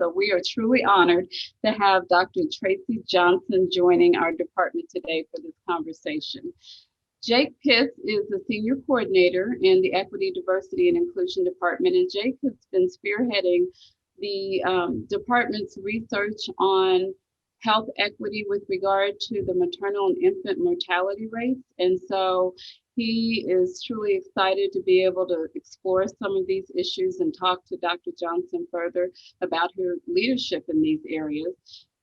So we are truly honored to have Dr. Traci Johnson joining our department today for this conversation. Jake Pitts is the senior coordinator in the Equity, Diversity, and Inclusion Department, and Jake has been spearheading the department's research on health equity with regard to the maternal and infant mortality rates. And so he is truly excited to be able to explore some of these issues and talk to Dr. Johnson further about her leadership in these areas.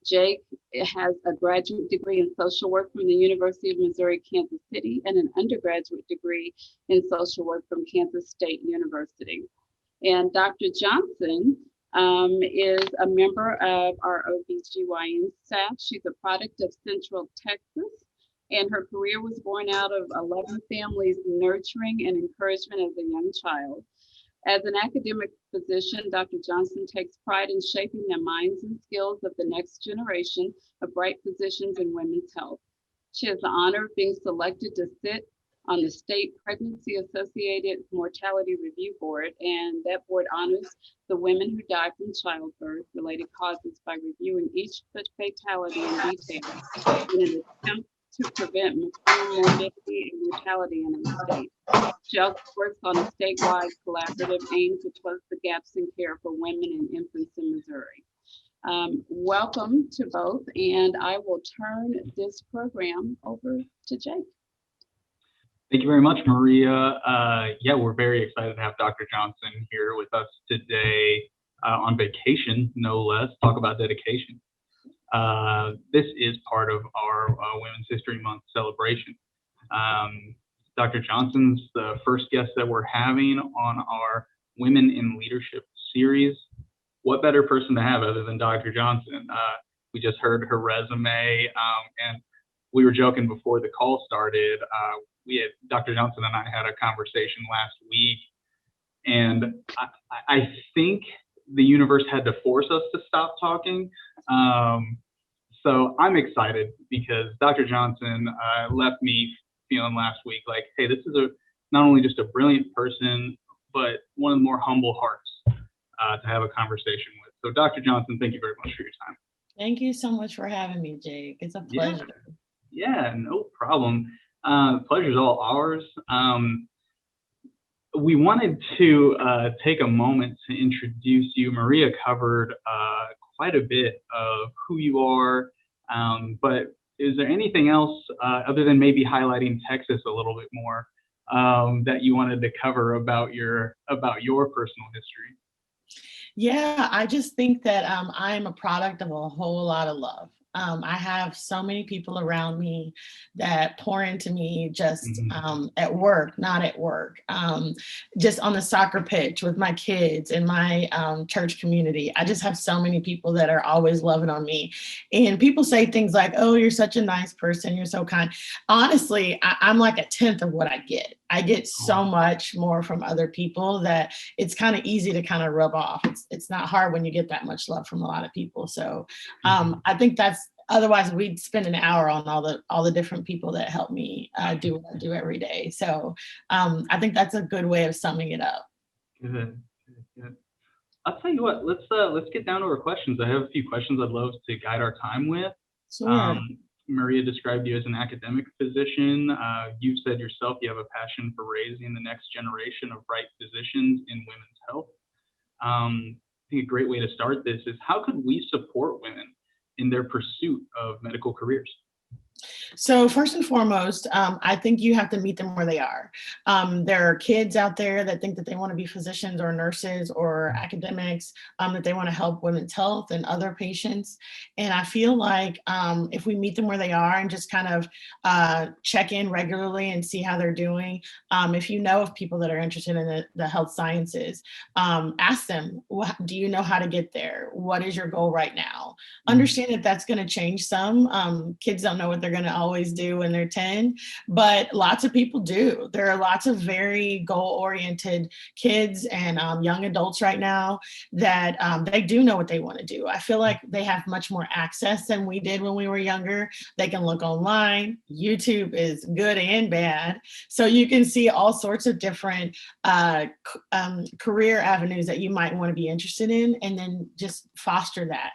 Jake has a graduate degree in social work from the University of Missouri, Kansas City, and an undergraduate degree in social work from Kansas State University. And Dr. Johnson is a member of our OBGYN staff. She's a product of Central Texas, and her career was born out of 11 families' nurturing and encouragement as a young child. As an academic physician, Dr. Johnson takes pride in shaping the minds and skills of the next generation of bright physicians in women's health. She has the honor of being selected to sit on the State Pregnancy Associated Mortality Review Board, and that board honors the women who die from childbirth-related causes by reviewing each fatality in detail in an attempt to prevent maternal morbidity and mortality in our state. She also works on a statewide collaborative aimed to close the gaps in care for women and infants in Missouri. Welcome to both, and I will turn this program over to Jake. Thank you very much, Maria. Yeah, we're very excited to have Dr. Johnson here with us today on vacation, no less. Talk about dedication. This is part of our Women's History Month celebration. Dr. Johnson's the first guest that we're having on our Women in Leadership series. What better person to have other than Dr. Johnson? We just heard her resume, and we were joking before the call started. Dr. Johnson and I had a conversation last week, and I think the universe had to force us to stop talking. So I'm excited because Dr. Johnson left me feeling last week like, hey, this is not only just a brilliant person, but one of the more humble hearts to have a conversation with. So Dr. Johnson, thank you very much for your time. Thank you so much for having me, Jake. It's a pleasure. Yeah, no problem. Pleasure's all ours. We wanted to take a moment to introduce you. Maria covered quite a bit of who you are, but is there anything else other than maybe highlighting Texas a little bit more that you wanted to cover about your personal history? Yeah, I just think that I am a product of a whole lot of love. I have so many people around me that pour into me just at work, not at work, just on the soccer pitch with my kids in my church community. I just have so many people that are always loving on me. And people say things like, oh, you're such a nice person. You're so kind. Honestly, I'm like a tenth of what I get. I get so much more from other people that it's kind of easy to kind of rub off. It's not hard when you get that much love from a lot of people. So I think otherwise we'd spend an hour on all the different people that help me do what I do every day. So I think that's a good way of summing it up. Good. I'll tell you what, let's get down to our questions. I have a few questions I'd love to guide our time with. Sure. Maria described you as an academic physician. You've said yourself you have a passion for raising the next generation of bright physicians in women's health. I think a great way to start this is, how could we support women in their pursuit of medical careers? So first and foremost, I think you have to meet them where they are. There are kids out there that think that they want to be physicians or nurses or academics, that they want to help women's health and other patients. And I feel like if we meet them where they are and just kind of check in regularly and see how they're doing, if you know of people that are interested in the health sciences, ask them, do you know how to get there? What is your goal right now? Understand that that's going to change some. Kids don't know what what they're going to always do when they're 10, but lots of people do. There are lots of very goal-oriented kids and young adults right now that they do know what they want to do. I feel like they have much more access than we did when we were younger. They can look online. YouTube is good and bad. So you can see all sorts of different career avenues that you might want to be interested in, and then just foster that.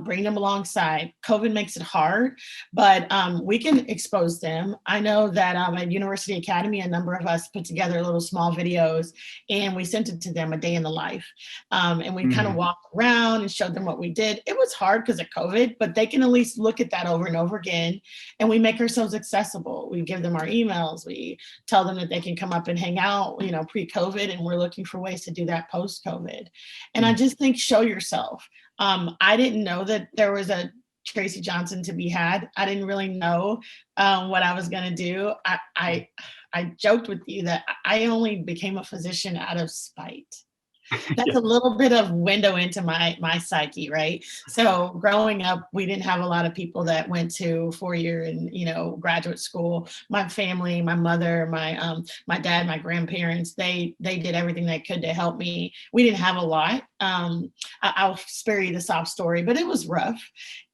Bring them alongside. COVID makes it hard, but we can expose them. I know that at University Academy, a number of us put together little small videos, and we sent it to them, a day in the life. And we kind of walked around and showed them what we did. It was hard because of COVID, but they can at least look at that over and over again. And we make ourselves accessible. We give them our emails. We tell them that they can come up and hang out, pre-COVID, and we're looking for ways to do that post-COVID. And I just think, show yourself. I didn't know that there was a Traci Johnson to be had. I didn't really know what I was going to do. I joked with you that I only became a physician out of spite. That's a little bit of window into my psyche, right? So growing up, we didn't have a lot of people that went to 4-year and graduate school. My family, my mother, my dad, my grandparents, they did everything they could to help me. We didn't have a lot. I'll spare you the sob story, but it was rough.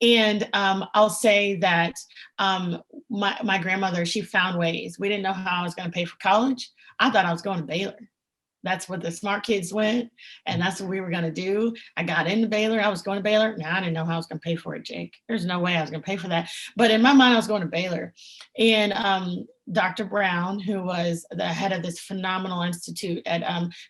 And I'll say that my grandmother, she found ways. We didn't know how I was going to pay for college. I thought I was going to Baylor. That's what the smart kids went, and that's what we were going to do. I got into Baylor. I was going to Baylor. Now I didn't know how I was going to pay for it, Jake. There's no way I was going to pay for that. But in my mind, I was going to Baylor. And Dr. Brown, who was the head of this phenomenal institute at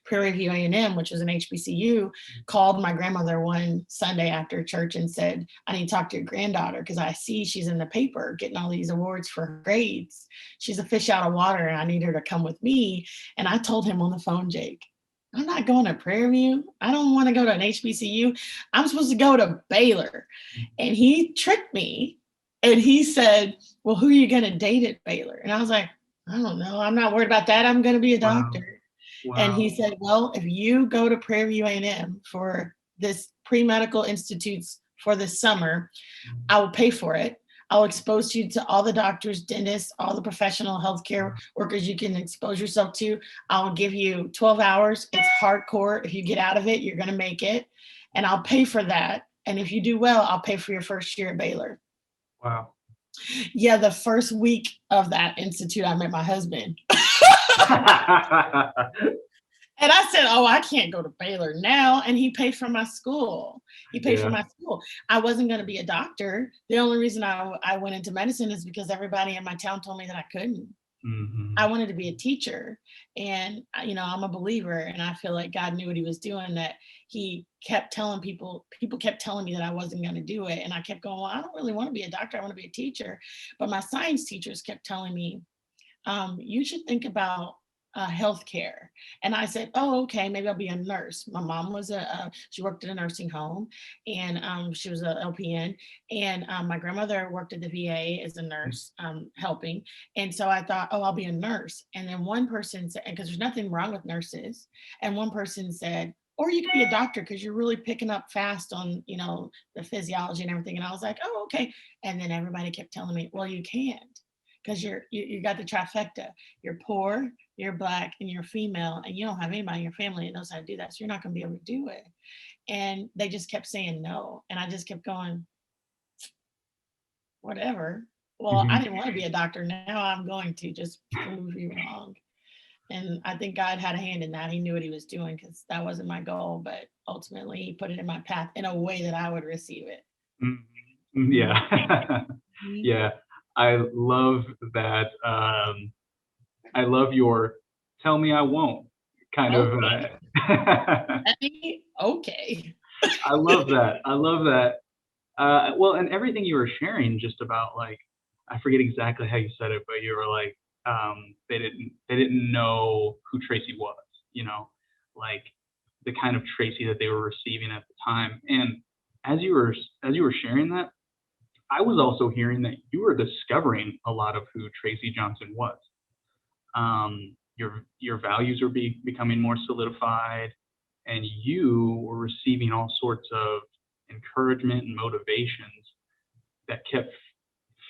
Prairie View A&M, which was an HBCU, called my grandmother one Sunday after church and said, I need to talk to your granddaughter because I see she's in the paper getting all these awards for her grades. She's a fish out of water and I need her to come with me. And I told him on the phone, Jake, I'm not going to Prairie View. I don't want to go to an HBCU. I'm supposed to go to Baylor. And he tricked me. And he said, well, who are you going to date at Baylor? And I was like, I don't know. I'm not worried about that. I'm going to be a doctor. Wow. And he said, well, if you go to Prairie View A&M for this pre-medical institutes for this summer, I will pay for it. I'll expose you to all the doctors, dentists, all the professional healthcare workers you can expose yourself to. I'll give you 12 hours. It's hardcore. If you get out of it, you're going to make it. And I'll pay for that. And if you do well, I'll pay for your first year at Baylor. Wow. Yeah, the first week of that institute, I met my husband. And I said, oh, I can't go to Baylor now. And he paid for my school. He paid for my school. I wasn't going to be a doctor. The only reason I went into medicine is because everybody in my town told me that I couldn't. I wanted to be a teacher. And, I'm a believer. And I feel like God knew what he was doing, that he kept telling people kept telling me that I wasn't going to do it. And I kept going, well, I don't really want to be a doctor. I want to be a teacher. But my science teachers kept telling me, you should think about healthcare. And I said, oh, okay, maybe I'll be a nurse. My mom was she worked at a nursing home, and she was a LPN. And my grandmother worked at the VA as a nurse, helping. And so I thought, oh, I'll be a nurse. And then one person said, because there's nothing wrong with nurses. And one person said, or you could be a doctor because you're really picking up fast on, the physiology and everything. And I was like, oh, okay. And then everybody kept telling me, well, you can't. Because you got the trifecta. You're poor, you're Black, and you're female, and you don't have anybody in your family that knows how to do that. So you're not going to be able to do it. And they just kept saying no. And I just kept going, whatever. Well, I didn't want to be a doctor. Now I'm going to just prove you wrong. And I think God had a hand in that. He knew what he was doing because that wasn't my goal. But ultimately, he put it in my path in a way that I would receive it. Yeah. Yeah. I love that. I love your tell me I won't kind of. Okay. I love that. I love that. Well, and everything you were sharing just about, like, I forget exactly how you said it, but you were like, they didn't know who Traci was, like the kind of Traci that they were receiving at the time. And as you were sharing that, I was also hearing that you were discovering a lot of who Traci Johnson was. Your values are becoming more solidified, and you were receiving all sorts of encouragement and motivations that kept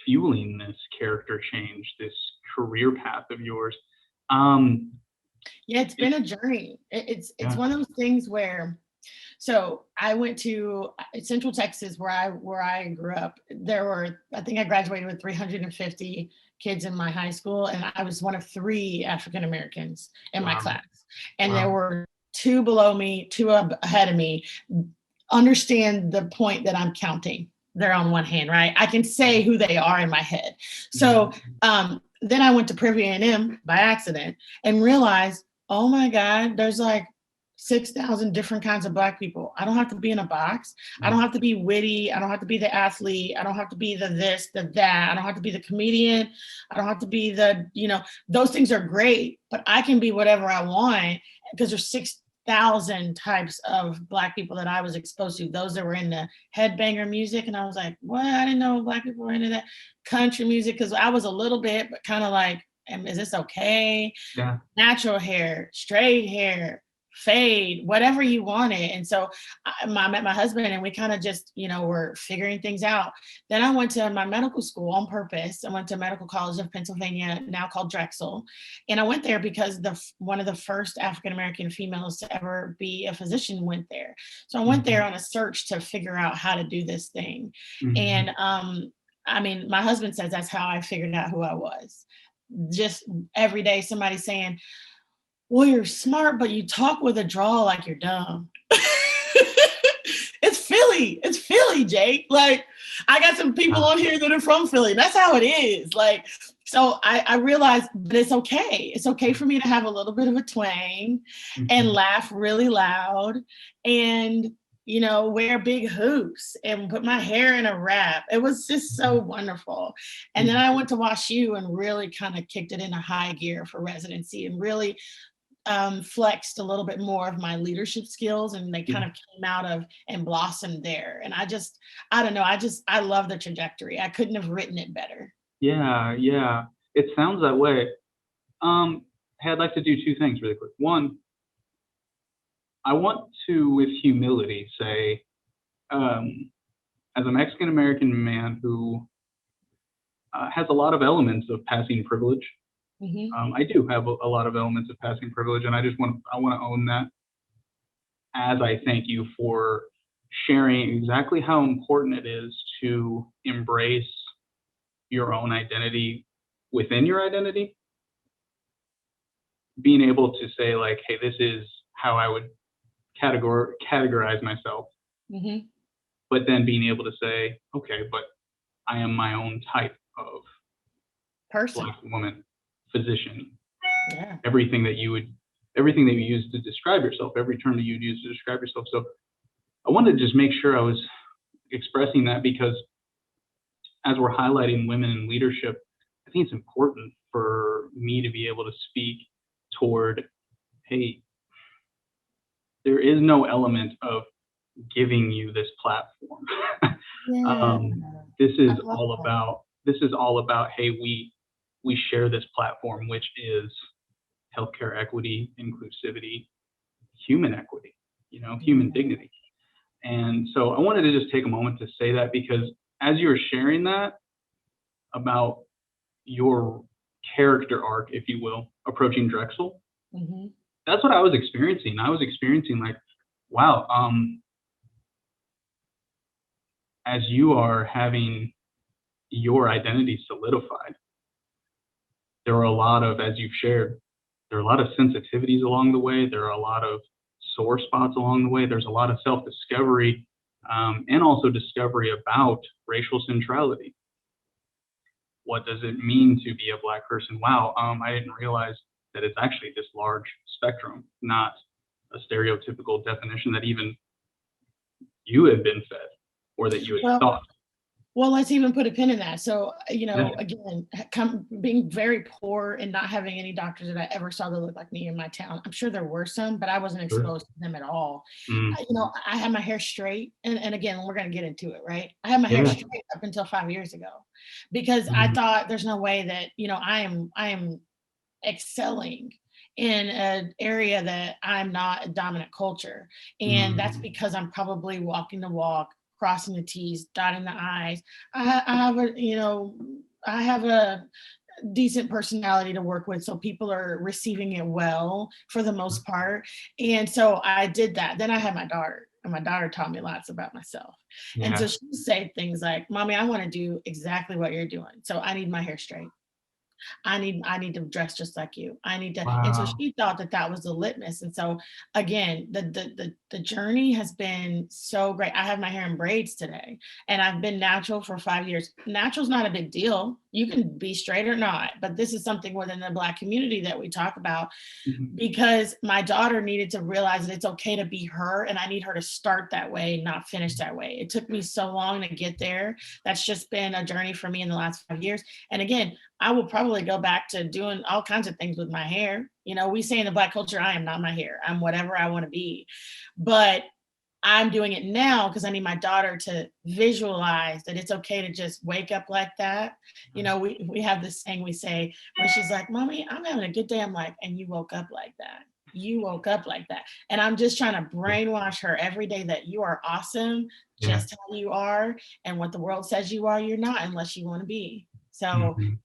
fueling this character change, this career path of yours? Yeah, it's been a journey. It's Yeah. one of those things where, so I went to Central Texas where I grew up. There were, I think I graduated with 350 kids in my high school, and I was one of 3 African Americans in my Wow. class. And there Wow. were 2 below me, 2 ahead of me. Understand the point that I'm counting. They're on one hand, right? I can say who they are in my head. So then I went to Privy A&M by accident and realized, oh my God, there's like 6,000 different kinds of Black people. I don't have to be in a box. I don't have to be witty. I don't have to be the athlete. I don't have to be the this, the that. I don't have to be the comedian. I don't have to be the, those things are great, but I can be whatever I want because there's 6,000 types of Black people that I was exposed to. Those that were into headbanger music. And I was like, what? I didn't know Black people were into that. Country music, because I was a little bit, but kind of like, is this okay? Yeah. Natural hair, straight hair, fade, whatever you wanted. And so I met my husband and we kind of just, were figuring things out. Then I went to my medical school on purpose. I went to Medical College of Pennsylvania, now called Drexel. And I went there because one of the first African-American females to ever be a physician went there. So I went there on a search to figure out how to do this thing. And my husband says that's how I figured out who I was. Just every day somebody saying, well, you're smart, but you talk with a drawl like you're dumb. It's Philly, Jake. Like, I got some people on here that are from Philly. That's how it is. Like, so I realized that it's okay. It's okay for me to have a little bit of a twang and laugh really loud and, wear big hoops and put my hair in a wrap. It was just so wonderful. And then I went to WashU and really kind of kicked it into high gear for residency and really flexed a little bit more of my leadership skills, and they kind of came out of and blossomed there. And I don't know, I love the trajectory. I couldn't have written it better. Yeah. It sounds that way. Hey, I'd like to do 2 things really quick. One, I want to, with humility, say, as a Mexican American man who has a lot of elements of passing privilege, I do have a lot of elements of passing privilege, and I want to own that. As I thank you for sharing exactly how important it is to embrace your own identity within your identity, being able to say like, hey, this is how I would categorize myself, but then being able to say, okay, but I am my own type of person, Black woman, physician, yeah, everything that you use to describe yourself, every term that you'd use to describe yourself. So I wanted to just make sure I was expressing that, because as we're highlighting women in leadership, I think it's important for me to be able to speak toward, hey, there is no element of giving you this platform. This is all about, hey, we share this platform, which is healthcare equity, inclusivity, human equity, human dignity. And so I wanted to just take a moment to say that, because as you were sharing that about your character arc, if you will, approaching Drexel, that's what I was experiencing. I was experiencing like, wow, as you are having your identity solidified, there are a lot of, as you've shared, there are a lot of sensitivities along the way. There are a lot of sore spots along the way. There's a lot of self-discovery and also discovery about racial centrality. What does it mean to be a Black person? Wow, I didn't realize that it's actually this large spectrum, not a stereotypical definition that even you have been fed or that you had thought. Well, let's even put a pin in that. So, again, being very poor and not having any doctors that I ever saw that looked like me in my town. I'm sure there were some, but I wasn't exposed to them at all. I had my hair straight. And again, we're going to get into it, right? I had my hair straight up until 5 years ago, because I thought there's no way that, I am excelling in an area that I'm not a dominant culture. And that's because I'm probably walking the walk, crossing the T's, dotting the I's. I have a, I have a decent personality to work with, so people are receiving it well for the most part. And so I did that. Then I had my daughter, and my daughter taught me lots about myself. And so Yeah. she would say things like, "Mommy, I want to do exactly what you're doing. So I need my hair straight. I need to dress just like you. I need to." And so Wow. she thought that that was the litmus. And so again, the journey has been so great. I have my hair in braids today, and I've been natural for 5 years. Natural's not a big deal. You can be straight or not, but this is something within the Black community that we talk about, Mhm. because my daughter needed to realize that it's okay to be her, and I need her to start that way, not finish that way. It took me so long to get there. That's just been a journey for me in the last 5 years. And again, I will probably go back to doing all kinds of things with my hair. We say in the Black culture, I am not my hair. I'm whatever I want to be. But I'm doing it now because I need my daughter to visualize that it's okay to just wake up like that. We have this saying we say when she's like, "Mommy, I'm having a good day." I'm like, "And you woke up like that. You woke up like that." And I'm just trying to brainwash her every day that you are awesome Yeah. just how you are. And what the world says you are, you're not unless you want to be. So Mhm.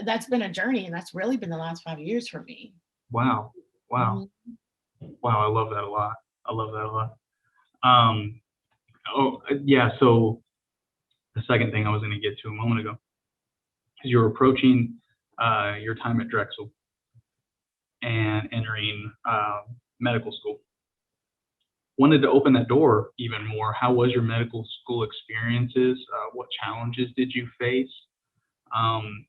that's been a journey. And that's really been the last 5 years for me. Wow. Wow. Mhm. Wow. I love that a lot. I love that a lot. Um, yeah. So the second thing I was going to get to a moment ago is you're approaching your time at Drexel and entering medical school. Wanted to open that door even more. How was your medical school experiences? What challenges did you face? Um,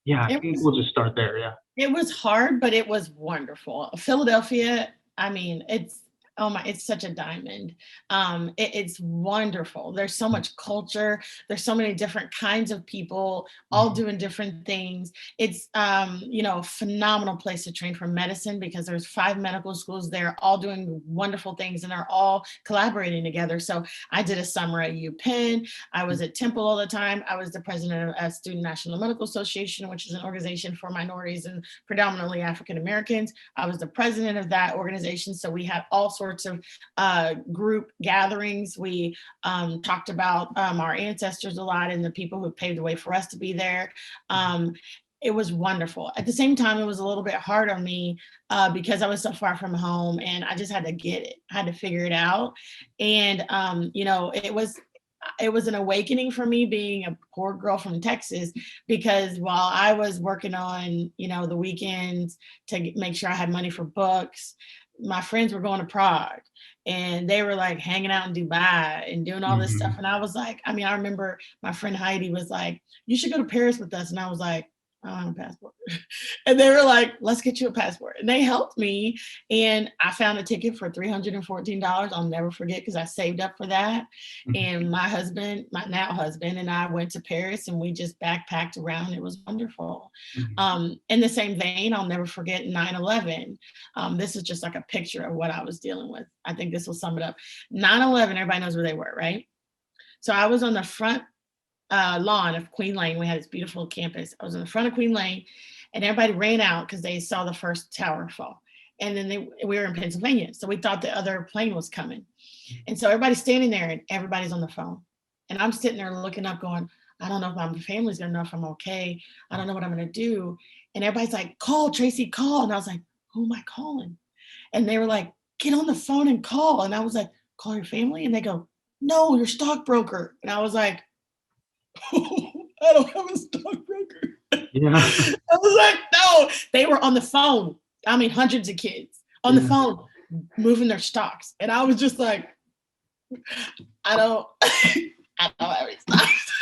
yeah, I It think was we'll just start there. Yeah. It was hard, but it was wonderful. Philadelphia, I mean, it's such a diamond. It's wonderful. There's so much culture. There's so many different kinds of people, all Mhm. doing different things. It's a phenomenal place to train for medicine because there's 5 medical schools there, all doing wonderful things, and they're all collaborating together. So I did a summer at UPenn. I was at Temple all the time. I was the president of Student National Medical Association, which is an organization for minorities and predominantly African Americans. I was the president of that organization. So we had all sorts of group gatherings. We talked about our ancestors a lot and the people who paved the way for us to be there. It was wonderful. At the same time, it was a little bit hard on me because I was so far from home, and I just had to get it. I had to figure it out. And it was an awakening for me being a poor girl from Texas, because while I was working on, the weekends to make sure I had money for books, my friends were going to Prague, and they were like hanging out in Dubai and doing all this stuff. Mhm. And I was like, I remember my friend Heidi was like, "You should go to Paris with us." And I was like, "I don't have a passport." And they were like, "Let's get you a passport." And they helped me. And I found a ticket for $314. I'll never forget, because I saved up for that. Mhm. And my husband, my now husband, and I went to Paris, and we just backpacked around. It was wonderful. Mhm. In the same vein, I'll never forget 9/11. This is just like a picture of what I was dealing with. I think this will sum it up. 9/11, everybody knows where they were, right? So I was on the front lawn of Queen Lane. We had this beautiful campus. I was in the front of Queen Lane, and everybody ran out because they saw the first tower fall. And then we were in Pennsylvania, so we thought the other plane was coming. And so everybody's standing there, and everybody's on the phone. And I'm sitting there looking up, going, "I don't know if my family's gonna know if I'm okay. I don't know what I'm gonna do." And everybody's like, "Call, Tracy, call." And I was like, "Who am I calling?" And they were like, "Get on the phone and call." And I was like, "Call your family?" And they go, "No, your stockbroker." And I was like, "I don't have a stockbroker." Yeah. I was like, "No." They were on the phone. I mean, hundreds of kids on the Yeah. phone moving their stocks. And I was just like, "I don't, I don't have any stocks."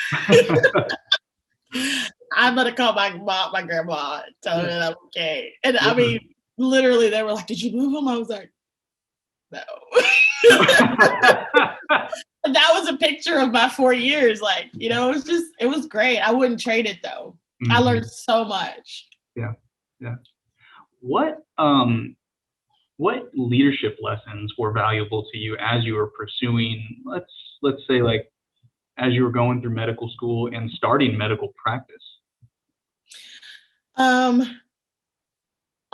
I'm gonna call my mom, my grandma, and tell her Yeah. that I'm okay. And I Yeah. mean, literally, they were like, "Did you move them?" I was like, "No." But that was a picture of my 4 years. Like, it was great. I wouldn't trade it though. I learned Mhm. so much. Yeah. Yeah. What what leadership lessons were valuable to you as you were pursuing, let's say, like, as you were going through medical school and starting medical practice? Um,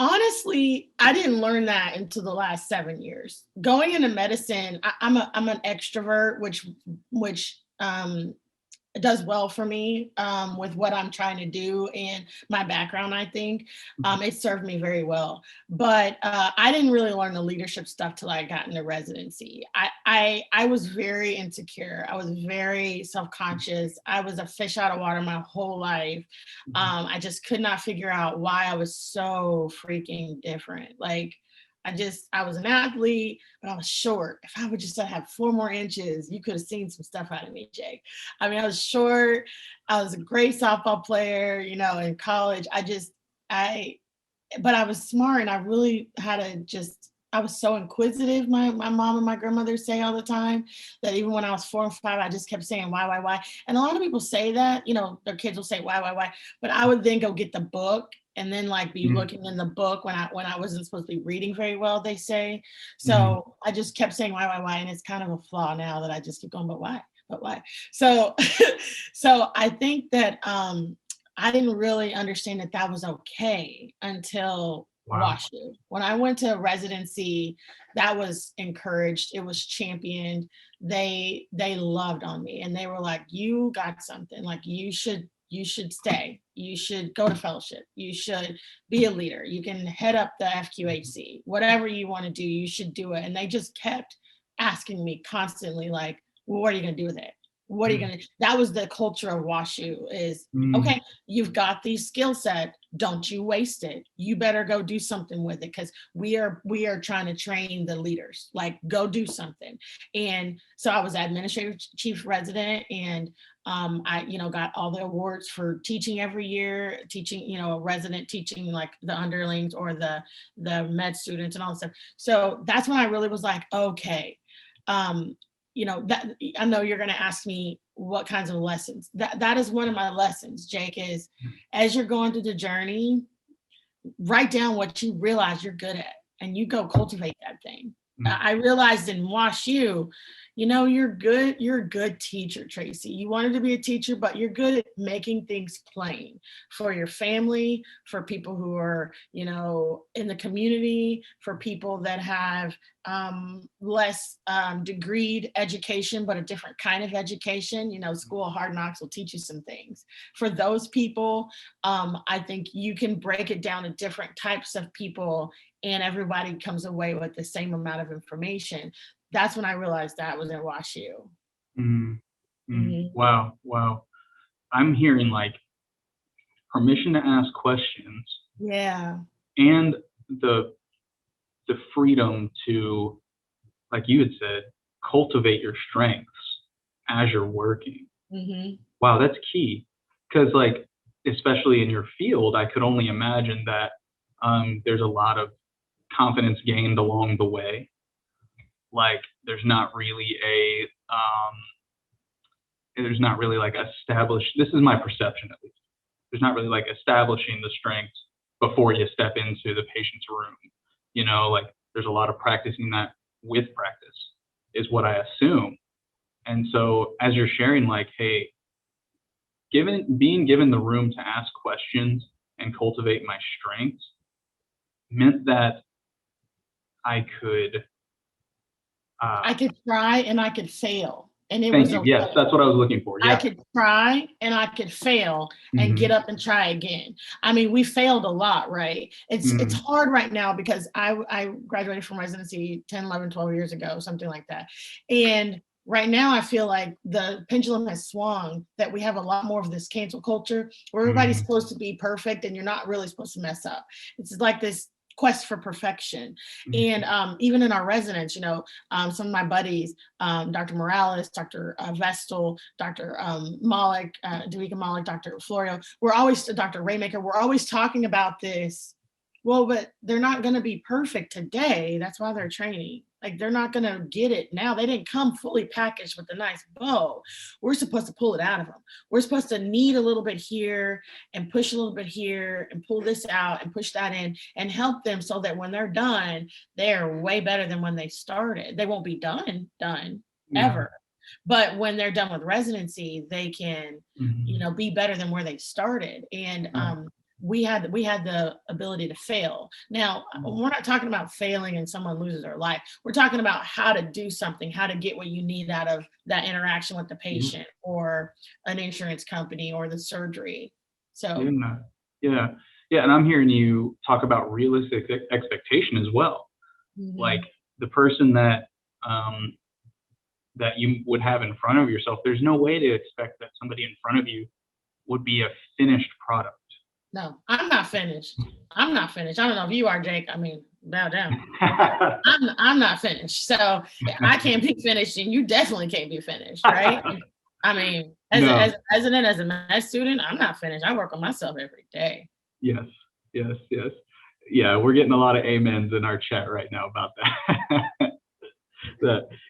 Honestly, I didn't learn that until the last 7 years. Going into medicine, I'm an extrovert, which does well for me with what I'm trying to do and my background. I think it served me very well. But I didn't really learn the leadership stuff till I got into residency. I was very insecure. I was very self-conscious. I was a fish out of water my whole life. I just could not figure out why I was so freaking different. Like, I was an athlete, but I was short. If I would just have 4 more inches, you could have seen some stuff out of me, Jake. I mean, I was short. I was a great softball player, in college. But I was smart, and I really had I was so inquisitive. My mom and my grandmother say all the time that even when I was 4 and 5, I just kept saying, why? And a lot of people say that, their kids will say, why? But I would then go get the book and then be looking in the book when I wasn't supposed to be reading very well, they say. So I just kept saying, why? And it's kind of a flaw now that I just keep going, but why? So, so I think that I didn't really understand that was okay until WashU. When I went to residency, that was encouraged. It was championed. They loved on me, and they were like, "You got something. Like you should stay. You should go to fellowship. You should be a leader. You can head up the FQHC. Whatever you want to do, you should do it." And they just kept asking me constantly, like, "Well, what are you going to do with it? What are you going to?" That was the culture of WashU. Is okay. You've got these skill set. Don't you waste it. You better go do something with it, because we are trying to train the leaders. Like, go do something. And so I was administrative chief resident, and I got all the awards for teaching every year, teaching, a resident teaching like the underlings or the med students and all that stuff. So that's when I really was like, okay, that I know you're going to ask me what kinds of lessons. That is one of my lessons, Jake, is as you're going through the journey, write down what you realize you're good at and you go cultivate that thing. I realized in WashU, you're a good teacher, Traci. You wanted to be a teacher, but you're good at making things plain for your family, for people who are, in the community, for people that have less degreed education, but a different kind of education. School of Hard Knocks will teach you some things. For those people, I think you can break it down to different types of people, and everybody comes away with the same amount of information. That's when I realized that was in WashU. Wow. I'm hearing like permission to ask questions. Yeah. And the freedom to, like you had said, cultivate your strengths as you're working. Wow, that's key. Because especially in your field, I could only imagine that there's a lot of confidence gained along the way. There's not really established, this is my perception at least, there's not really establishing the strengths before you step into the patient's room. There's a lot of practicing that with practice is what I assume. And so as you're sharing, hey, being given the room to ask questions and cultivate my strengths meant that I could try and I could fail. And it was okay. Yes, that's what I was looking for. Yeah. I could try and I could fail and get up and try again. I mean, we failed a lot, right? It's hard right now because I graduated from residency 10, 11, 12 years ago, something like that. And right now I feel like the pendulum has swung, that we have a lot more of this cancel culture where everybody's supposed to be perfect and you're not really supposed to mess up. It's like this quest for perfection. And even in our residents, some of my buddies, Dr. Morales, Dr. Vestal, Dr. Malik, Davika Malik, Dr. Florio, Dr. Raymaker, we're always talking about this. Well, but they're not going to be perfect today. That's why they're training. They're not going to get it now. They didn't come fully packaged with a nice bow. We're supposed to pull it out of them. We're supposed to knead a little bit here and push a little bit here and pull this out and push that in and help them so that when they're done, they're way better than when they started. They won't be done ever. But when they're done with residency, they can, be better than where they started. And we had the ability to fail. Now, we're not talking about failing and someone loses their life. We're talking about how to do something, how to get what you need out of that interaction with the patient or an insurance company or the surgery. So yeah, and I'm hearing you talk about realistic expectation as well. Like the person that that you would have in front of yourself, there's no way to expect that somebody in front of you would be a finished product. No, I'm not finished. I'm not finished. I don't know if you are, Jake. I mean, bow down. I'm not finished. So I can't be finished, and you definitely can't be finished, right? I mean, as a resident, as a med student, I'm not finished. I work on myself every day. Yes. Yeah, we're getting a lot of amens in our chat right now about that.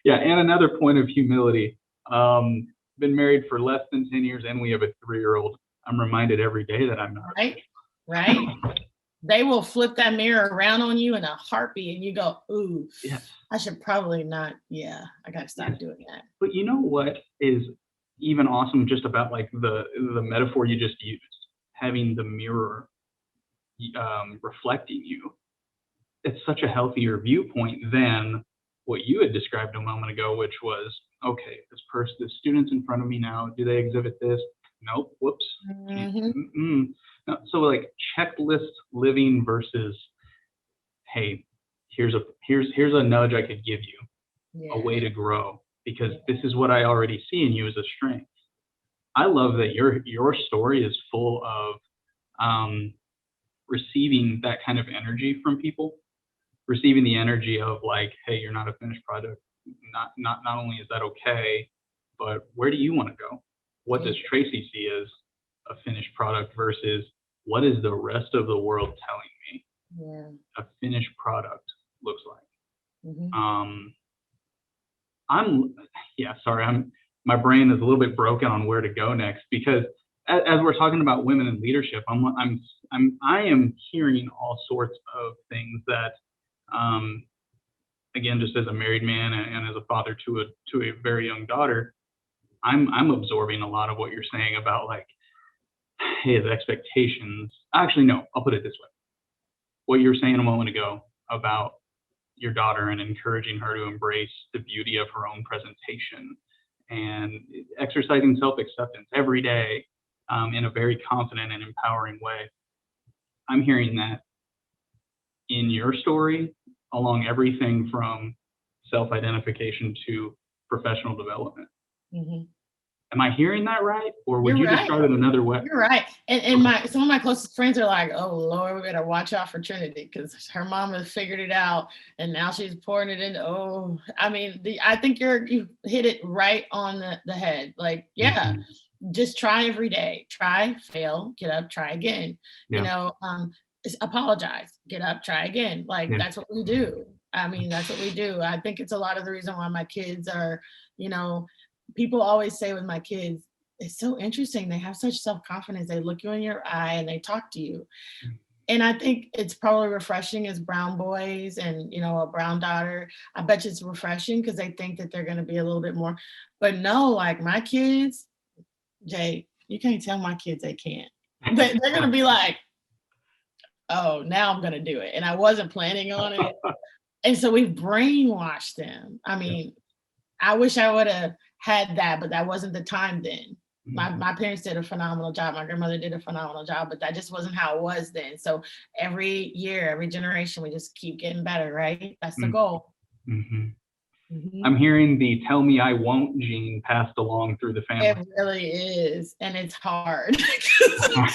And another point of humility. Been married for less than 10 years, and we have a 3-year-old. I'm reminded every day that I'm not. Right. They will flip that mirror around on you in a heartbeat, and you go, "Ooh, yes. I should probably not. Yeah, I got to stop doing that." But you know what is even awesome just about like the metaphor you just used, having the mirror reflecting you. It's such a healthier viewpoint than what you had described a moment ago, which was, okay, the student's in front of me now. Do they exhibit this? Nope. Whoops. No, so like checklist living versus, hey, here's a nudge I could give you, a way to grow, because this is what I already see in you as a strength. I love that your story is full of receiving that kind of energy from people, receiving the energy of like, hey, you're not a finished product. Not only is that okay, but where do you want to go? What does Traci see as a finished product versus what is the rest of the world telling me a finished product looks like? My brain is a little bit broken on where to go next, because as we're talking about women in leadership, I am hearing all sorts of things that, again, just as a married man and as a father to a very young daughter, I'm absorbing a lot of what you're saying about like, hey, the expectations. Actually, no, I'll put it this way. What you were saying a moment ago about your daughter and encouraging her to embrace the beauty of her own presentation and exercising self-acceptance every day in a very confident and empowering way. I'm hearing that in your story along everything from self-identification to professional development. Am I hearing that right? Or would you describe it another way? You're right. And some of my closest friends are like, oh, Lord, we better watch out for Trinity because her mom has figured it out and now she's pouring it in. Oh, I mean, I think you hit it right on the head. Like, just try every day. Try, fail, get up, try again. Apologize, get up, try again. Like, that's what we do. I mean, that's what we do. I think it's a lot of the reason why my kids are, people always say with my kids, it's so interesting. They have such self-confidence. They look you in your eye and they talk to you. And I think it's probably refreshing as brown boys and, a brown daughter. I bet you it's refreshing because they think that they're going to be a little bit more. But no, like my kids, Jay, you can't tell my kids they can't. They're going to be like, oh, now I'm going to do it. And I wasn't planning on it. And so we've brainwashed them. I mean, I wish I would have had that, but that wasn't the time then. My parents did a phenomenal job. My grandmother did a phenomenal job, but that just wasn't how it was then. So every year, every generation, we just keep getting better, right? That's the goal. I'm hearing the tell me I won't gene passed along through the family. It really is. And it's hard.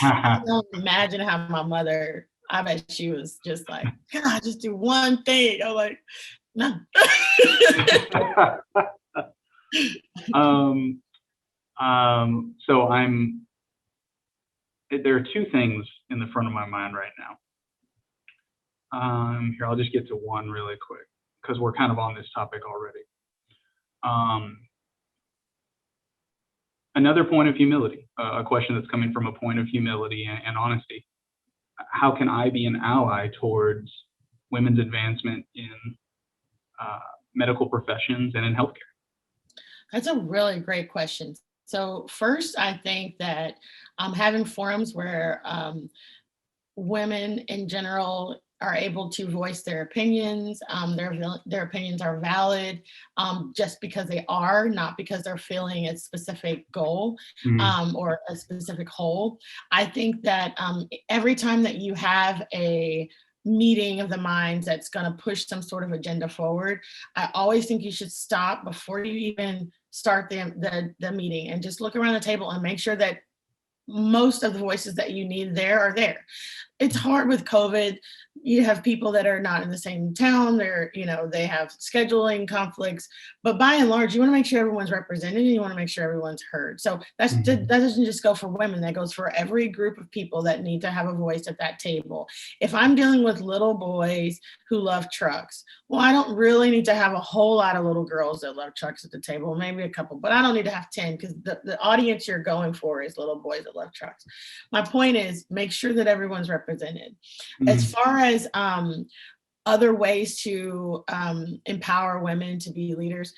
I don't imagine how my mother, I bet she was just like, God, just do one thing. I'm like, no. So there are two things in the front of my mind right now. Here, I'll just get to one really quick because we're kind of on this topic already. Another point of humility, a question that's coming from a point of humility and honesty. How can I be an ally towards women's advancement in medical professions and in healthcare? That's a really great question. So first, I think that having forums where women in general are able to voice their opinions. Their opinions are valid just because they are, not because they're filling a specific goal or a specific hole. I think that every time that you have a meeting of the minds that's going to push some sort of agenda forward, I always think you should stop before you even start the meeting and just look around the table and make sure that most of the voices that you need there are there. It's hard with COVID. You have people that are not in the same town. They have scheduling conflicts, but by and large, you want to make sure everyone's represented and you want to make sure everyone's heard. So that doesn't just go for women. That goes for every group of people that need to have a voice at that table. If I'm dealing with little boys who love trucks, well, I don't really need to have a whole lot of little girls that love trucks at the table, maybe a couple, but I don't need to have 10 because the audience you're going for is little boys that love trucks. My point is make sure that everyone's represented. As far as other ways to empower women to be leaders,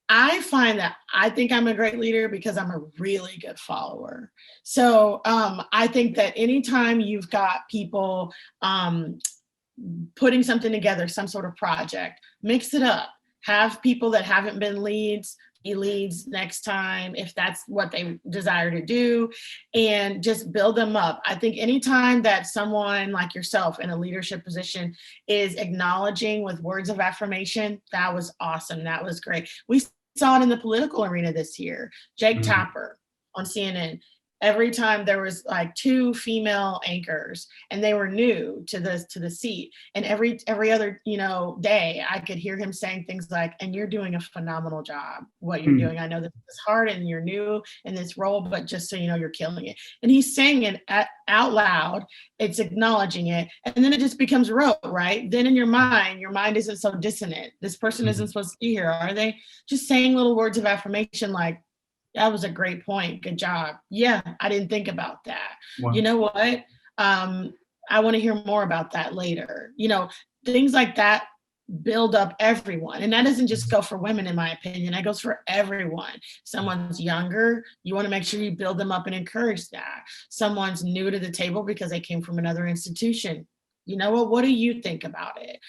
I find that I think I'm a great leader because I'm a really good follower. So I think that anytime you've got people putting something together, some sort of project, mix it up, have people that haven't been leads be leads next time if that's what they desire to do, and just build them up. I think anytime that someone like yourself in a leadership position is acknowledging with words of affirmation, that was awesome. That was great. We saw it in the political arena this year. Jake Tapper on CNN. Every time there was like 2 female anchors and they were new to the seat, and every other day I could hear him saying things like, and you're doing a phenomenal job what you're doing. I know this is hard and you're new in this role, but just so you know, you're killing it. And he's saying it out loud. It's acknowledging it, and then it just becomes rote, right? Then in your mind isn't so dissonant. This person isn't supposed to be here, are they? Just saying little words of affirmation like, that was a great point. Good job. Yeah, I didn't think about that. Wow. You know what? I want to hear more about that later. Things like that build up everyone. And that doesn't just go for women, in my opinion. That goes for everyone. Someone's younger, you want to make sure you build them up and encourage that. Someone's new to the table because they came from another institution. You know what do you think about it?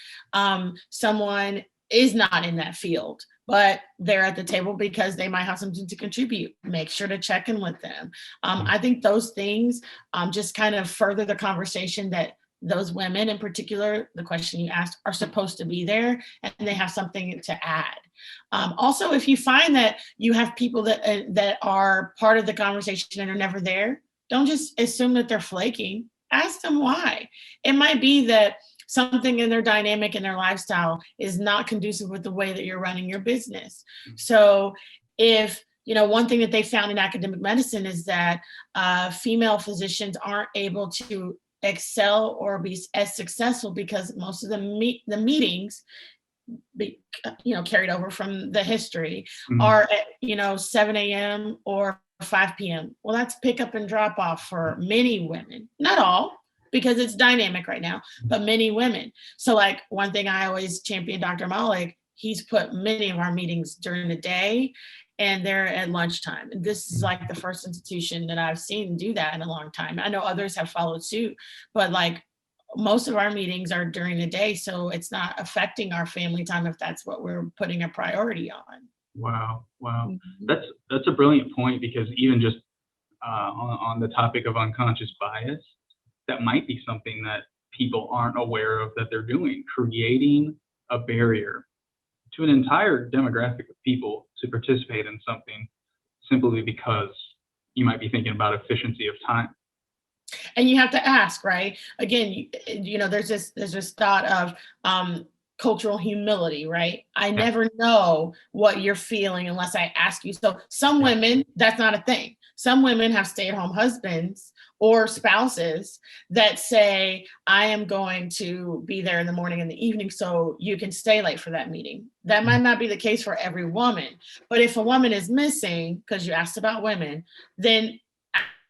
Someone is not in that field, but they're at the table because they might have something to contribute. Make sure to check in with them. I think those things just kind of further the conversation that those women in particular, the question you asked, are supposed to be there and they have something to add. Also, if you find that you have people that are part of the conversation and are never there, don't just assume that they're flaking. Ask them why. It might be that something in their dynamic and their lifestyle is not conducive with the way that you're running your business. So if, one thing that they found in academic medicine is that female physicians aren't able to excel or be as successful because most of the meetings carried over from the history are at 7 a.m. or 5 p.m. Well, that's pick up and drop off for many women, not all, because it's dynamic right now, but many women. So like one thing I always champion Dr. Malik, he's put many of our meetings during the day and they're at lunchtime. And this is like the first institution that I've seen do that in a long time. I know others have followed suit, but like most of our meetings are during the day. So it's not affecting our family time if that's what we're putting a priority on. Wow. That's a brilliant point, because even just on the topic of unconscious bias, that might be something that people aren't aware of that they're doing, creating a barrier to an entire demographic of people to participate in something simply because you might be thinking about efficiency of time. And you have to ask, right? Again, there's this thought of cultural humility, right? I never know what you're feeling unless I ask you. So some women, that's not a thing. Some women have stay-at-home husbands or spouses that say, I am going to be there in the morning and the evening, so you can stay late for that meeting. That might not be the case for every woman, but if a woman is missing, because you asked about women, then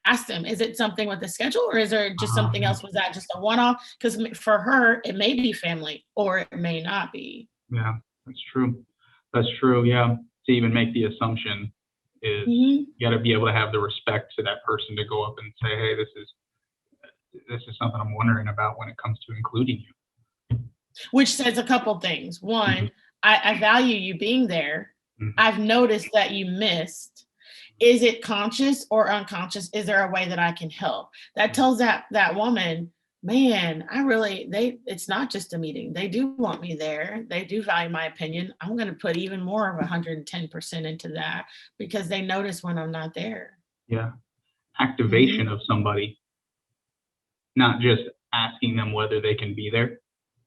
ask them, is it something with the schedule or is there just something else? Was that just a one-off? Because for her, it may be family or it may not be. Yeah, that's true. Yeah. To even make the assumption is you got to be able to have the respect to that person to go up and say, hey, this is something I'm wondering about when it comes to including you. Which says a couple things. One, I value you being there. Mhm. I've noticed that you missed. Is it conscious or unconscious? Is there a way that I can help? That tells that woman, man, it's not just a meeting. They do want me there. They do value my opinion. I'm going to put even more of 110% into that because they notice when I'm not there. Yeah. Activation of somebody, not just asking them whether they can be there,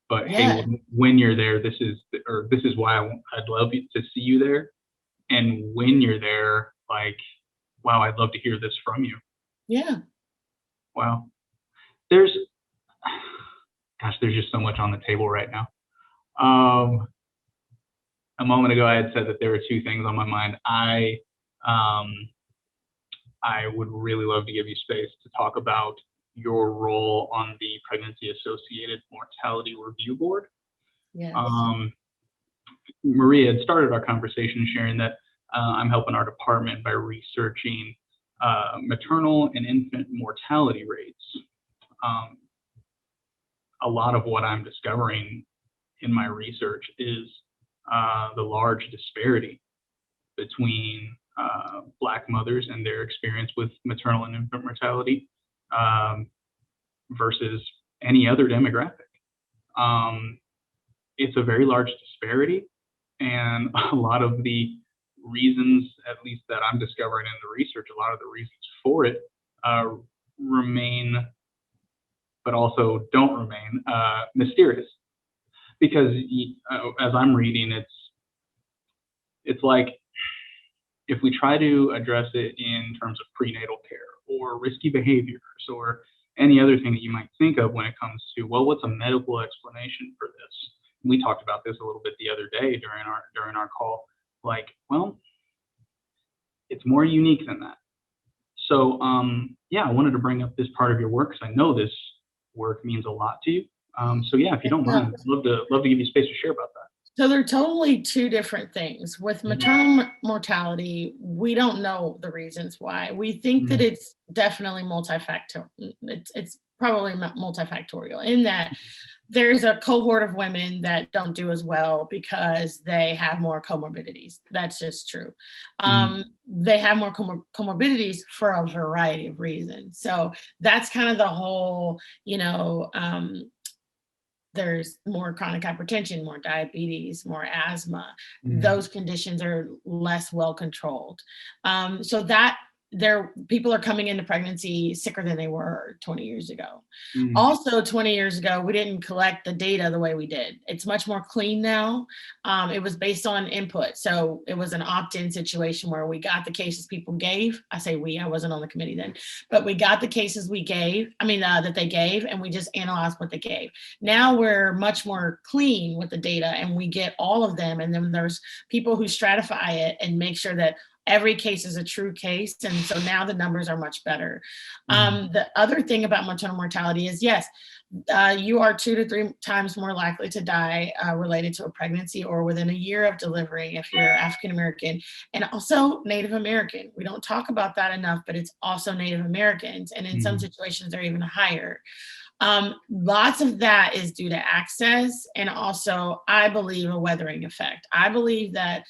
but Yeah. hey, when you're there, this is why I'd love to see you there. And when you're there, like, wow, I'd love to hear this from you. Yeah. Wow. There's just so much on the table right now. A moment ago, I had said that there were two things on my mind. I would really love to give you space to talk about your role on the Pregnancy-Associated Mortality Review Board. Yes. Maria had started our conversation sharing that I'm helping our department by researching maternal and infant mortality rates. A lot of what I'm discovering in my research is the large disparity between Black mothers and their experience with maternal and infant mortality versus any other demographic. It's a very large disparity, and a lot of the reasons, at least that I'm discovering in the research, a lot of the reasons for it remain, but also don't remain, mysterious. Because as I'm reading, it's like if we try to address it in terms of prenatal care or risky behaviors or any other thing that you might think of when it comes to, well, what's a medical explanation for this? We talked about this a little bit the other day during our call. Like, well, it's more unique than that. So, yeah, I wanted to bring up this part of your work because I know this work means a lot to you. So, yeah, if you don't mind, I'd love to give you space to share about that. So they're totally two different things. With maternal mortality, we don't know the reasons why. We think that it's definitely multifactorial. It's probably multifactorial in that there's a cohort of women that don't do as well because they have more comorbidities. That's just true. They have more comorbidities for a variety of reasons. So that's kind of the whole, there's more chronic hypertension, more diabetes, more asthma. Those conditions are less well controlled. So that people are coming into pregnancy sicker than they were 20 years ago. Also, 20 years ago, we didn't collect the data the way we did. It's much more clean now. It was based on input. So it was an opt-in situation where we got the cases people gave. I say we, I wasn't on the committee then, but we got the cases that they gave, and we just analyzed what they gave. Now we're much more clean with the data and we get all of them. And then there's people who stratify it and make sure that every case is a true case. And so now the numbers are much better. The other thing about maternal mortality is, yes, you are 2 to 3 times more likely to die related to a pregnancy or within a year of delivering if you're African American, and also Native American. We don't talk about that enough, but it's also Native Americans. And in some situations, they're even higher. Lots of that is due to access, and also, I believe, a weathering effect. I believe that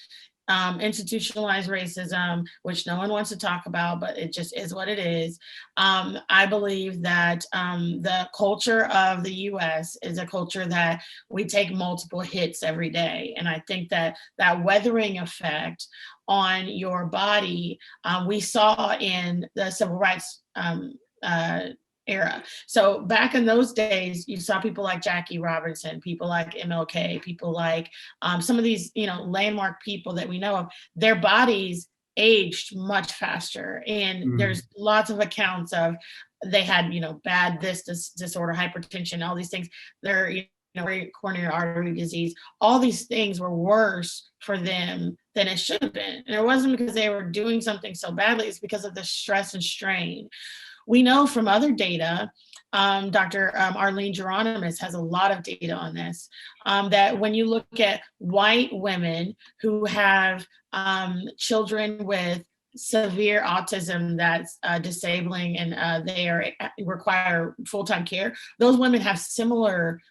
institutionalized racism, which no one wants to talk about, but it just is what it is. I believe that the culture of the US is a culture that we take multiple hits every day. And I think that weathering effect on your body, we saw in the civil rights era. So back in those days, you saw people like Jackie Robinson, people like MLK, people like some of these, landmark people that we know of. Their bodies aged much faster, and there's lots of accounts of they had, bad this disorder, hypertension, all these things. They're, coronary artery disease. All these things were worse for them than it should have been, and it wasn't because they were doing something so badly. It's because of the stress and strain. We know from other data, Dr. Arlene Geronimus has a lot of data on this, that when you look at white women who have children with severe autism that's disabling, and they require full-time care, those women have similar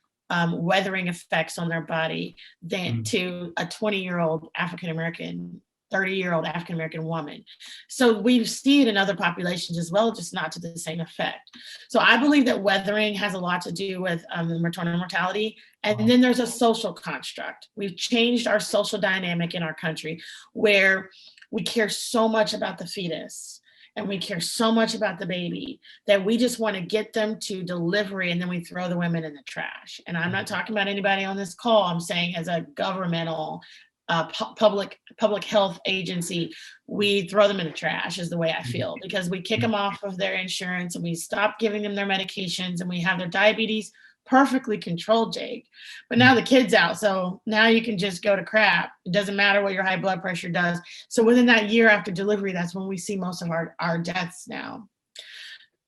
weathering effects on their body than to a 20-year-old African-American, 30-year-old African-American woman. So we see it in other populations as well, just not to the same effect. So I believe that weathering has a lot to do with maternal mortality. And then there's a social construct. We've changed our social dynamic in our country where we care so much about the fetus and we care so much about the baby that we just want to get them to delivery and then we throw the women in the trash. And I'm not talking about anybody on this call. I'm saying as a governmental public health agency, we throw them in the trash is the way I feel, because we kick them off of their insurance and we stop giving them their medications and we have their diabetes perfectly controlled, Jake. But now the kid's out, so now you can just go to crap. It doesn't matter what your high blood pressure does. So within that year after delivery, that's when we see most of our deaths now.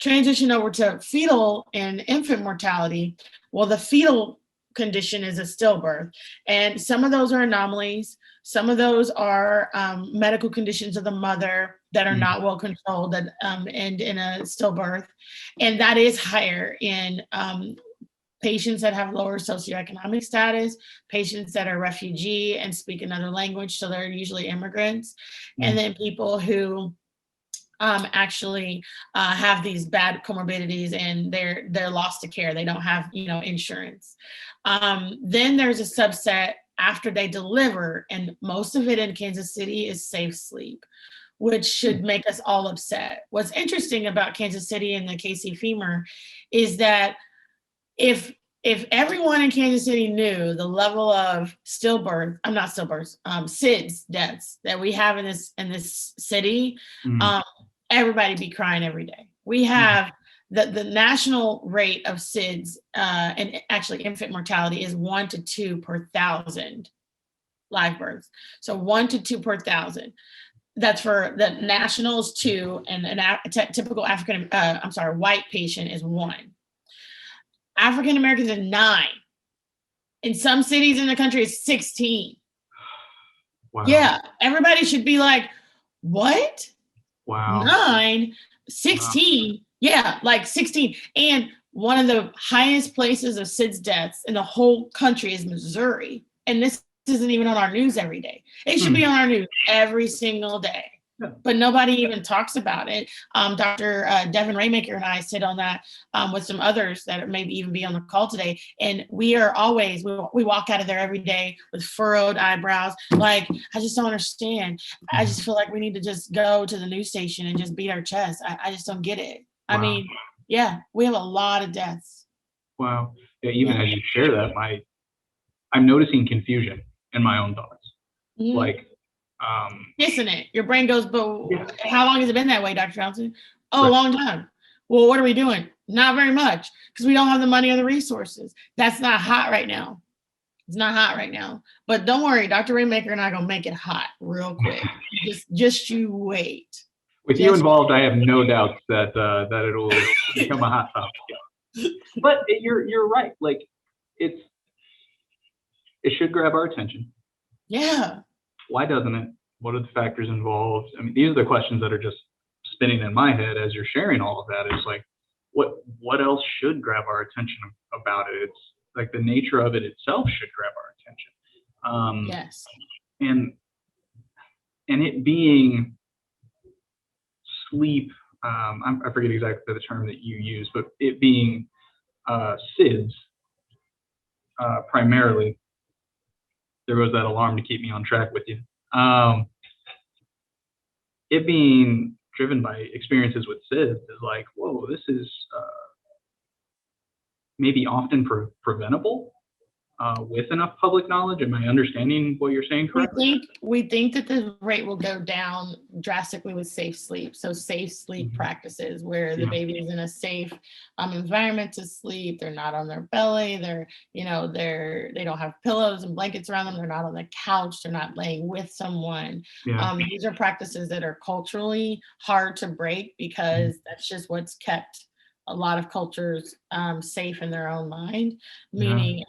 Transition over to fetal and infant mortality. Well, the fetal condition is a stillbirth, and some of those are anomalies. Some of those are medical conditions of the mother that are not well controlled that end in a stillbirth, and that is higher in patients that have lower socioeconomic status, patients that are refugee and speak another language, so they're usually immigrants, and then people who actually have these bad comorbidities and they're lost to care. They don't have, insurance. Then there's a subset after they deliver, and most of it in Kansas City is safe sleep, which should make us all upset. What's interesting about Kansas City and the KC femur is that if everyone in Kansas City knew the level of SIDS deaths that we have in this city, everybody'd be crying every day. We have the national rate of SIDS and actually infant mortality is 1 to 2 per 1,000 live births. So 1 to 2 per 1,000. That's for the nationals 2, and a typical white patient is 1. African Americans are 9. In some cities in the country, it's 16. Wow. Yeah, everybody should be like, what? Wow. 9, 16. Wow. Yeah, like 16. And one of the highest places of SIDS deaths in the whole country is Missouri. And this isn't even on our news every day. It should be on our news every single day. Yeah. But nobody even talks about it. Dr. Devin Raymaker and I sit on that with some others that maybe even be on the call today. And we are always, we walk out of there every day with furrowed eyebrows. Like, I just don't understand. I just feel like we need to just go to the news station and just beat our chest. I just don't get it. Wow. I mean, yeah, we have a lot of deaths. Wow. Yeah, even as you share that, I'm noticing confusion in my own thoughts. Like, isn't it? Your brain goes, but how long has it been that way, Dr. Johnson? Oh, a long time. Well, what are we doing? Not very much, because we don't have the money or the resources. That's not hot right now. It's not hot right now. But don't worry, Dr. Raymaker and I are gonna make it hot real quick. just you wait. With you involved, I have no doubts that it'll become a hot topic. But you're right. Like, it should grab our attention. Yeah. Why doesn't it? What are the factors involved? I mean, these are the questions that are just spinning in my head as you're sharing all of that. Is like, what else should grab our attention about it? It's like the nature of it itself should grab our attention. Yes. And it being sleep, I forget exactly the term that you use, but it being SIDS primarily. There goes that alarm to keep me on track with you. It being driven by experiences with SIDS is like, whoa, this is maybe often preventable with enough public knowledge. Am I understanding what you're saying correctly? We think that the rate will go down drastically with safe sleep. So safe sleep practices where the baby is in a safe environment to sleep. They're not on their belly. They don't have pillows and blankets around them. They're not on the couch. They're not laying with someone. Yeah. These are practices that are culturally hard to break because that's just what's kept a lot of cultures safe in their own mind, Yeah. meaning,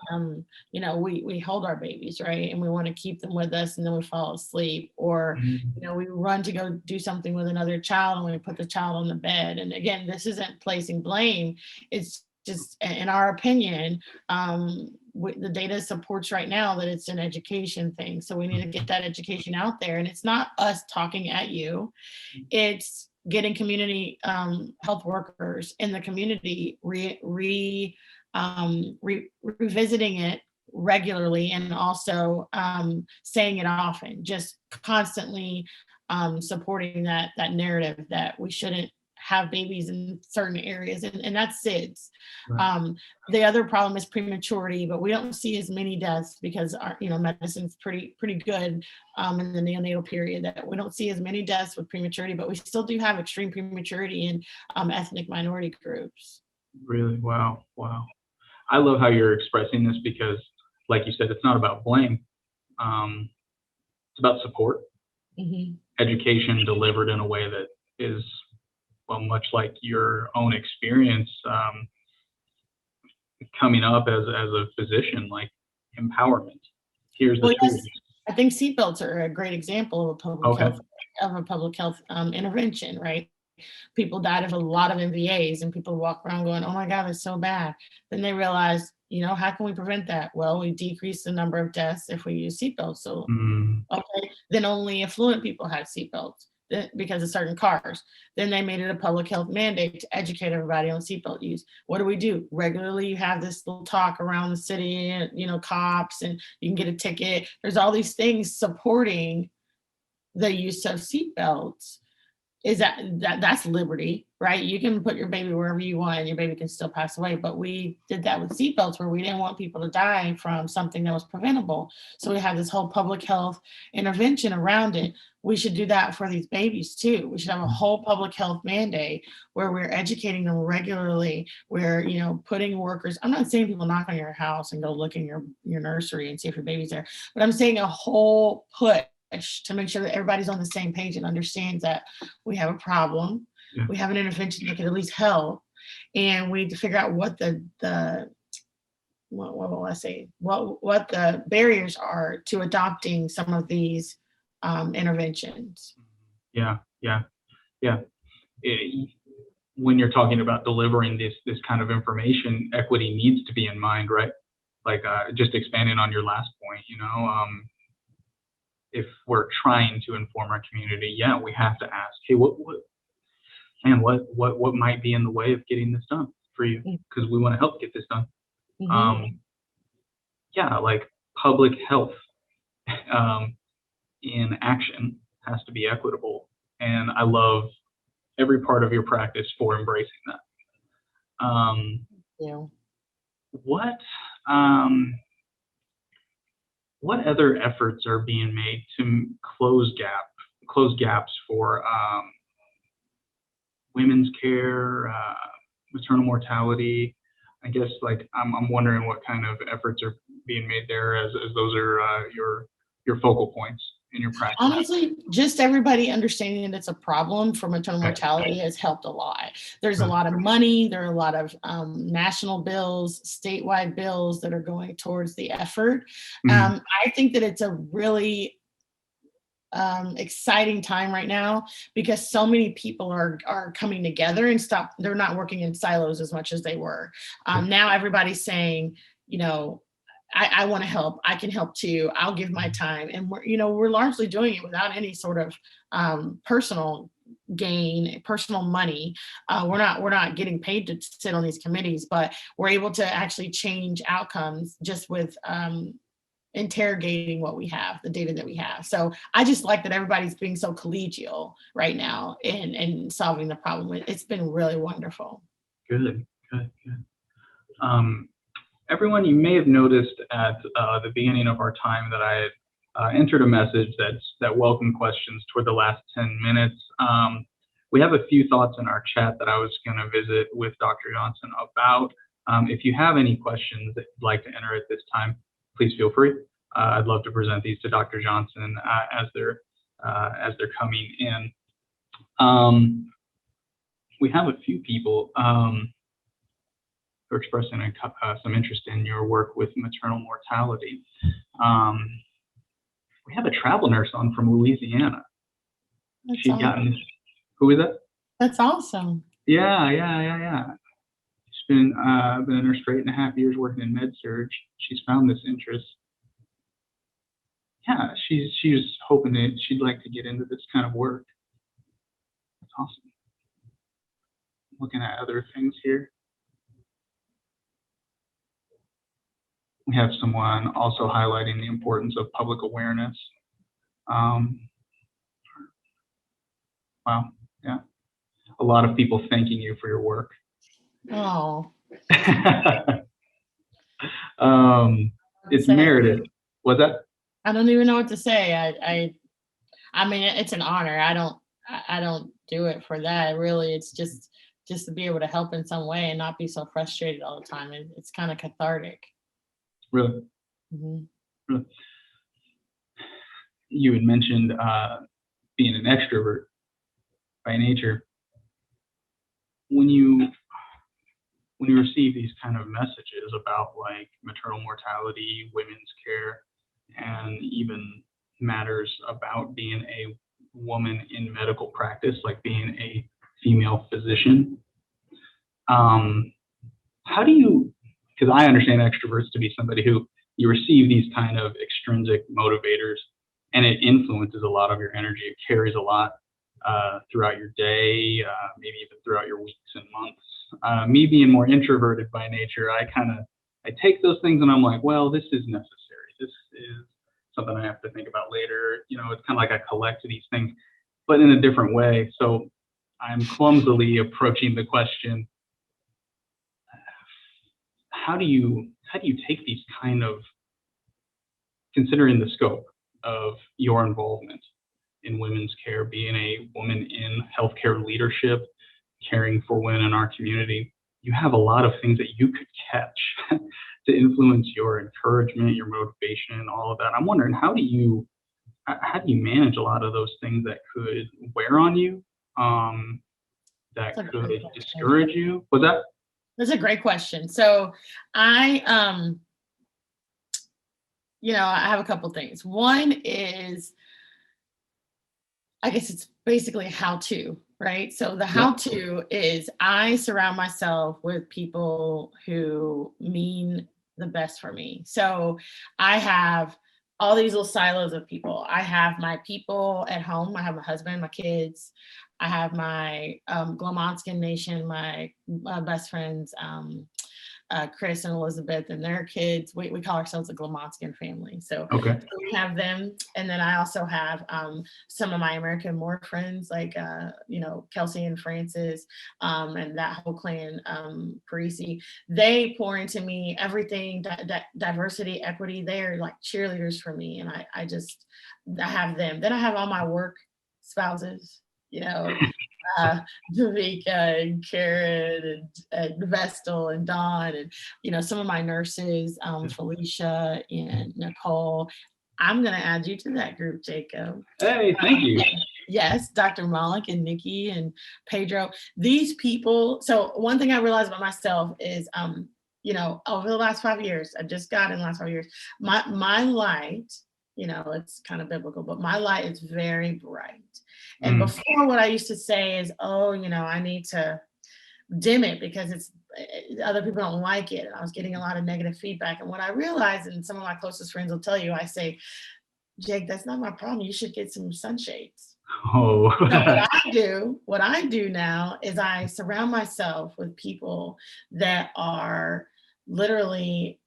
we hold our babies, right? And we want to keep them with us and then we fall asleep, or, Mhm. we run to go do something with another child and we put the child on the bed. And again, this isn't placing blame. It's just, in our opinion, the data supports right now that it's an education thing. So we need to get that education out there. And it's not us talking at you. It's getting community health workers in the community revisiting it regularly, and also saying it often, just constantly supporting that narrative that we shouldn't have babies in certain areas, and that's SIDS. Right. The other problem is prematurity, but we don't see as many deaths because our medicine's pretty good in the neonatal period, that we don't see as many deaths with prematurity, but we still do have extreme prematurity in ethnic minority groups. Really? Wow. Wow. I love how you're expressing this because, like you said, it's not about blame. It's about support, Mm-hmm. education delivered in a way that is, well, much like your own experience coming up as a physician, like empowerment. Here's the Well, yes, tools. I think seatbelts are a great example of a Okay. public health intervention, right? People died of a lot of MVAs, and people walk around going, "Oh my God, it's so bad." Then they realize, how can we prevent that? Well, we decrease the number of deaths if we use seatbelts. So, Mm, okay, then only affluent people had seatbelts because of certain cars. Then they made it a public health mandate to educate everybody on seatbelt use. What do? Regularly, you have this little talk around the city, cops, and you can get a ticket. There's all these things supporting the use of seatbelts. Is that's liberty, right? You can put your baby wherever you want and your baby can still pass away. But we did that with seatbelts where we didn't want people to die from something that was preventable. So we have this whole public health intervention around it. We should do that for these babies too. We should have a whole public health mandate where we're educating them regularly. We're, putting workers. I'm not saying people knock on your house and go look in your nursery and see if your baby's there, but I'm saying a whole push to make sure that everybody's on the same page and understands that we have a problem. Yeah. We have an intervention that could at least help, and we need to figure out what what will I say? What the barriers are to adopting some of these interventions. yeah. Yeah. Yeah. When you're talking about delivering this kind of information, equity needs to be in mind, right? Like just expanding on your last point, if we're trying to inform our community, yeah, we have to ask, hey, what might be in the way of getting this done for you? Because we want to help get this done. Mm-hmm. Yeah, like public health in action has to be equitable, and I love every part of your practice for embracing that. Yeah. What other efforts are being made to close gaps for women's care, maternal mortality? I guess I'm wondering what kind of efforts are being made there, as those are your focal points in your practice. Honestly, just everybody understanding that it's a problem for maternal mortality has helped a lot. There's a lot of money. There are a lot of national bills, statewide bills that are going towards the effort. Mhm. I think that it's a really exciting time right now because so many people are coming together and they're not working in silos as much as they were. Now everybody's saying, I want to help. I can help too. I'll give my time. And we're largely doing it without any sort of personal gain, personal money. We're not getting paid to sit on these committees, but we're able to actually change outcomes just with interrogating what we have, the data that we have. So I just like that everybody's being so collegial right now in solving the problem. It's been really wonderful. Good. Everyone, you may have noticed at the beginning of our time that I had entered a message that welcome questions toward the last 10 minutes. We have a few thoughts in our chat that I was going to visit with Dr. Johnson about. If you have any questions that you'd like to enter at this time, please feel free. I'd love to present these to Dr. Johnson as they're coming in. We have a few people. for expressing some interest in your work with maternal mortality. We have a travel nurse on from Louisiana. That's She'd awesome. gotten, who is that? That's awesome. Yeah. She's been a nurse for 8.5 years working in med surg. She's found this interest. Yeah, she's hoping that she'd like to get into this kind of work. That's awesome. Looking at other things here. We have someone also highlighting the importance of public awareness. Wow, yeah. A lot of people thanking you for your work. Oh. It's merited. Was that? I don't even know what to say. I mean, it's an honor. I don't do it for that. Really, it's just to be able to help in some way and not be so frustrated all the time. It's kind of cathartic. Really? Mm-hmm. Really? You had mentioned being an extrovert by nature. When you receive these kind of messages about like maternal mortality, women's care, and even matters about being a woman in medical practice, like being a female physician, how do you, because I understand extroverts to be somebody who you receive these kind of extrinsic motivators and it influences a lot of your energy. It carries a lot throughout your day, maybe even throughout your weeks and months. Me being more introverted by nature, I take those things and I'm like, well, this is necessary. This is something I have to think about later. You know, it's kind of like I collect these things, but in a different way. So I'm clumsily approaching the question, how do you take these kind of, considering the scope of your involvement in women's care, being a woman in healthcare leadership, caring for women in our community, you have a lot of things that you could catch to influence your encouragement, your motivation, all of that. I'm wondering, how do you manage a lot of those things that could wear on you, that could discourage you? Was that? That's a great question. So I have a couple things. One is, I guess it's basically how to, right? So the how to is I surround myself with people who mean the best for me. So I have all these little silos of people. I have my people at home. I have my husband, my kids. I have my Glomonskin Nation, my best friends, Chris and Elizabeth and their kids. We call ourselves a Glomonskin family. So we have them. And then I also have some of my American Moor friends, like, Kelsey and Francis, and that whole clan, Parisi. They pour into me everything, diversity, equity. They're like cheerleaders for me. And I have them. Then I have all my work spouses, Viveka and Karen and Vestal and Dawn and, some of my nurses, Felicia and Nicole. I'm going to add you to that group, Jacob. Hey, thank you. Yes, Dr. Malik and Nikki and Pedro. These people. So one thing I realized about myself is, over the last 5 years, I just got in the last 5 years, my light, it's kind of biblical, but my light is very bright. And before, what I used to say is, I need to dim it because other people don't like it. And I was getting a lot of negative feedback. And what I realized, and some of my closest friends will tell you, I say, Jake, that's not my problem. You should get some sunshades. Oh. So what I do now is I surround myself with people that are literally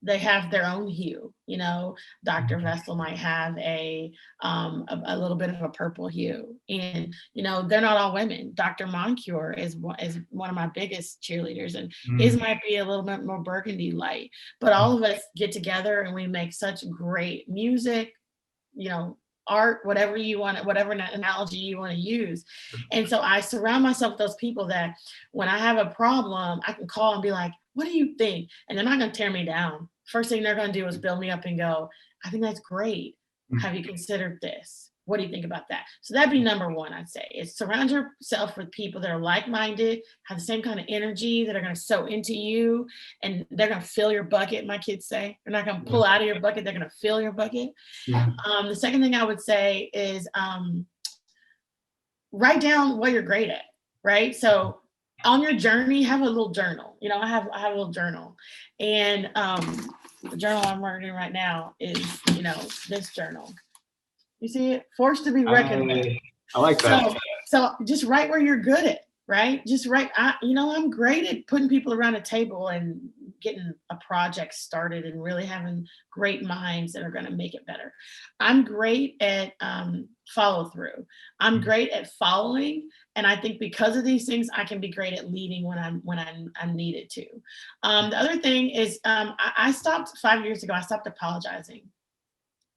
they have their own hue. Dr. Vestal might have a little bit of a purple hue, and they're not all women. Dr. Moncure is one of my biggest cheerleaders, and his might be a little bit more burgundy light. But all of us get together and we make such great music, art, whatever you want, whatever analogy you want to use. And so I surround myself with those people that when I have a problem, I can call and be like, what do you think? And they're not going to tear me down. First thing they're going to do is build me up and go, I think that's great. Have you considered this? What do you think about that? So that'd be number one, I'd say, is surround yourself with people that are like-minded, have the same kind of energy, that are going to sow into you, and they're going to fill your bucket. My kids say they're not going to pull out of your bucket, they're going to fill your bucket. Yeah. The second thing I would say is write down what you're great at, right? So on your journey, have a little journal. You know, I have a little journal, and the journal I'm working right now is, you know, this journal. You see it? Forced to be reckoned with. I like that. So just write where you're good at, right? Just write. I'm great at putting people around a table and getting a project started and really having great minds that are going to make it better. I'm great at follow through. I'm great at following, and I think because of these things, I can be great at leading when I'm needed to. The other thing is, I stopped 5 years ago. I stopped apologizing.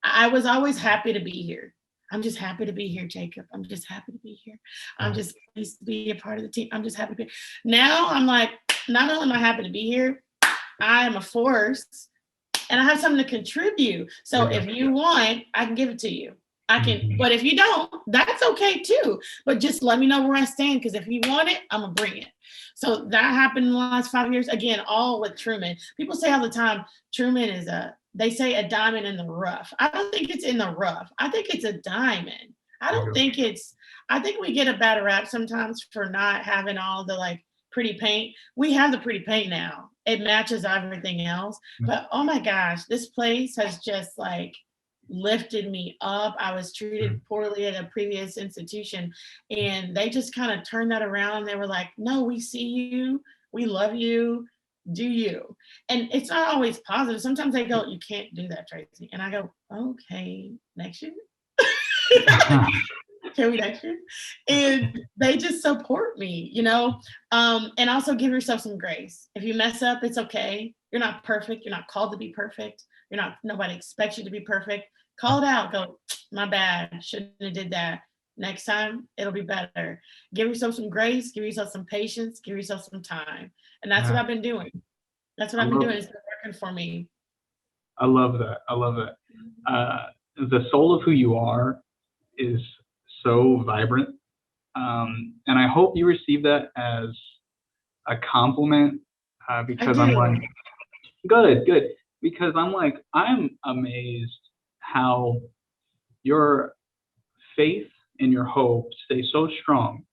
I was always happy to be here. I'm just happy to be here, Jacob. I'm just happy to be here. I'm just pleased to be a part of the team. I'm just happy to be. Now I'm like, not only am I happy to be here, I am a force and I have something to contribute. So if you want, I can give it to you. I can, but if you don't, that's okay too. But just let me know where I stand, because if you want it, I'm gonna bring it. So that happened in the last 5 years. Again, all with Truman. People say all the time, Truman is they say a diamond in the rough. I don't think it's in the rough. I think it's a diamond. I think we get a bad rap sometimes for not having all the like pretty paint. We have the pretty paint now. It matches everything else. But oh my gosh, this place has just like lifted me up. I was treated poorly at a previous institution, and they just kind of turned that around. They were like, no, we see you. We love you. Do you? And it's not always positive. Sometimes they go, you can't do that, Traci. And I go, okay, next year. Can we next year? And they just support me, you know? And also give yourself some grace. If you mess up, it's okay. You're not perfect. You're not called to be perfect. Nobody expects you to be perfect. Call it out. Go, my bad. Shouldn't have did that. Next time, it'll be better. Give yourself some grace. Give yourself some patience. Give yourself some time. And that's what I've been doing. That's what I've been doing. It's been working for me. I love that. I love it. The soul of who you are is so vibrant. And I hope you receive that as a compliment, because I'm like, good. Because I'm amazed how your faith and your hope stay so strong.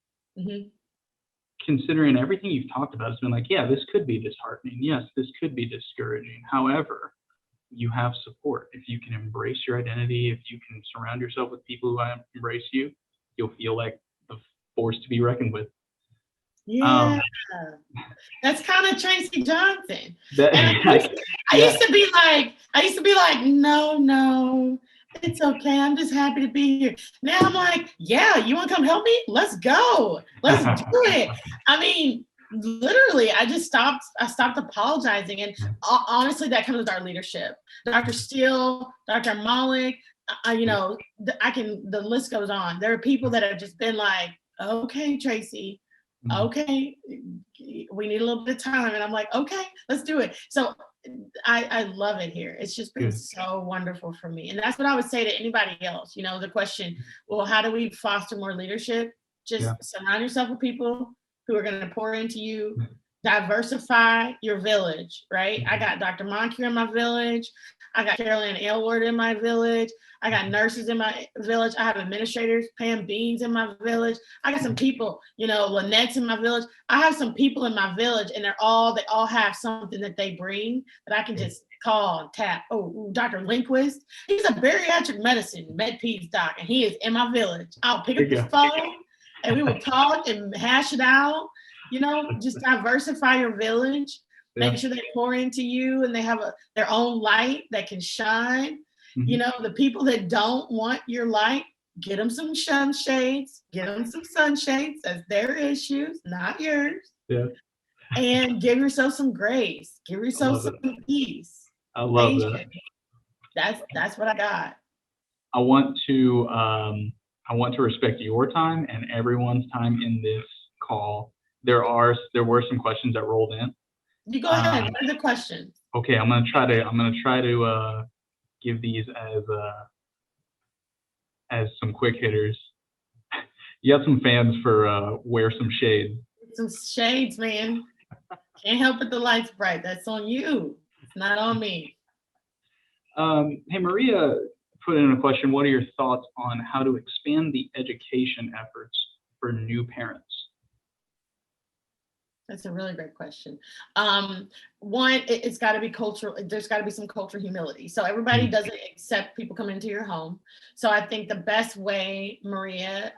Considering everything you've talked about has been like, yeah, this could be disheartening. Yes, this could be discouraging. However, you have support. If you can embrace your identity, if you can surround yourself with people who embrace you, you'll feel like the force to be reckoned with. Yeah, that's kind of Traci Johnson. I used to be like, no, it's okay. I'm just happy to be here. Now I'm like, yeah, you want to come help me? Let's go. Let's do it. I mean, literally, I stopped apologizing. And honestly, that comes with our leadership. Dr. Steele, Dr. Malik, the list goes on. There are people that have just been like, okay, Traci, okay, we need a little bit of time. And I'm like, okay, let's do it. So I love it here. It's just been so wonderful for me. And that's what I would say to anybody else. You know, the question, well, how do we foster more leadership? Just surround yourself with people who are going to pour into you. Diversify your village, right? I got Dr. Moncure in my village. I got Carolyn Aylward in my village. I got nurses in my village. I have administrators, Pam Beans in my village. I got some people, Lynette's in my village. I have some people in my village, and they all have something that they bring that I can just call and tap. Oh, Dr. Lindquist, he's a bariatric medicine, med peds doc, and he is in my village. I'll pick up the phone and we will talk and hash it out. Just diversify your village. Make sure they pour into you and they have their own light that can shine. The people that don't want your light, get them some sunshades. Get them some sunshades. That's their issues, not yours. Yeah. And give yourself some grace. Give yourself some peace. I love that. That's what I got. I want to respect your time and everyone's time in this call. There were some questions that rolled in. You go ahead. What are the questions? Okay, I'm gonna try to give these as as some quick hitters. You got some fans for wear some shades. Some shades, man. Can't help it, the light's bright. That's on you. It's not on me. Hey, Maria put in a question. What are your thoughts on how to expand the education efforts for new parents? That's a really great question. One, it's got to be cultural. There's got to be some cultural humility. So everybody doesn't accept people come into your home. So I think the best way, Maria,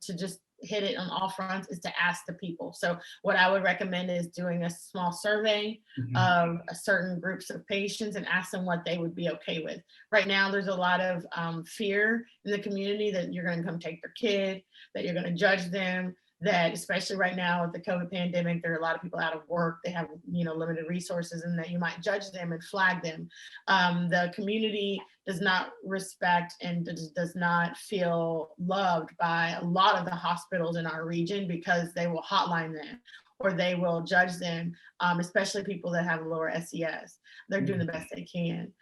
to just hit it on all fronts is to ask the people. So what I would recommend is doing a small survey of certain groups of patients and ask them what they would be okay with. Right now, there's a lot of fear in the community that you're going to come take their kid, that you're going to judge them, that especially right now with the COVID pandemic, there are a lot of people out of work, they have limited resources, and that you might judge them and flag them. The community does not respect and does not feel loved by a lot of the hospitals in our region because they will hotline them or they will judge them, especially people that have lower SES. They're doing the best they can.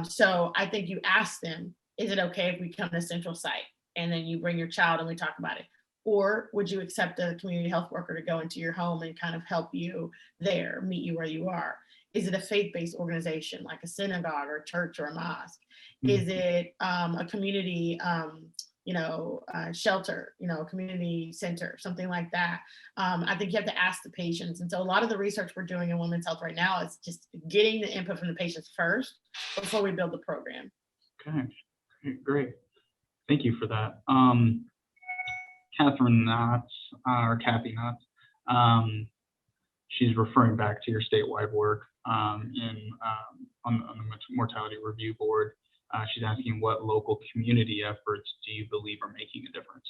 So I think you ask them, is it okay if we come to Central Site? And then you bring your child and we talk about it. Or would you accept a community health worker to go into your home and kind of help you there, meet you where you are? Is it a faith-based organization like a synagogue or a church or a mosque? Is it a community, shelter, a community center, something like that? I think you have to ask the patients. And so a lot of the research we're doing in women's health right now is just getting the input from the patients first before we build the program. Okay, great. Thank you for that. Catherine Knotts, or Kathy Knotts, she's referring back to your statewide work on the Mortality Review Board. She's asking what local community efforts do you believe are making a difference?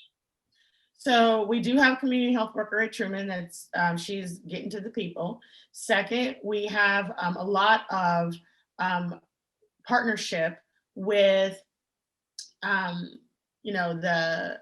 So we do have a community health worker at Truman that's she's getting to the people. Second, we have a lot of partnership with the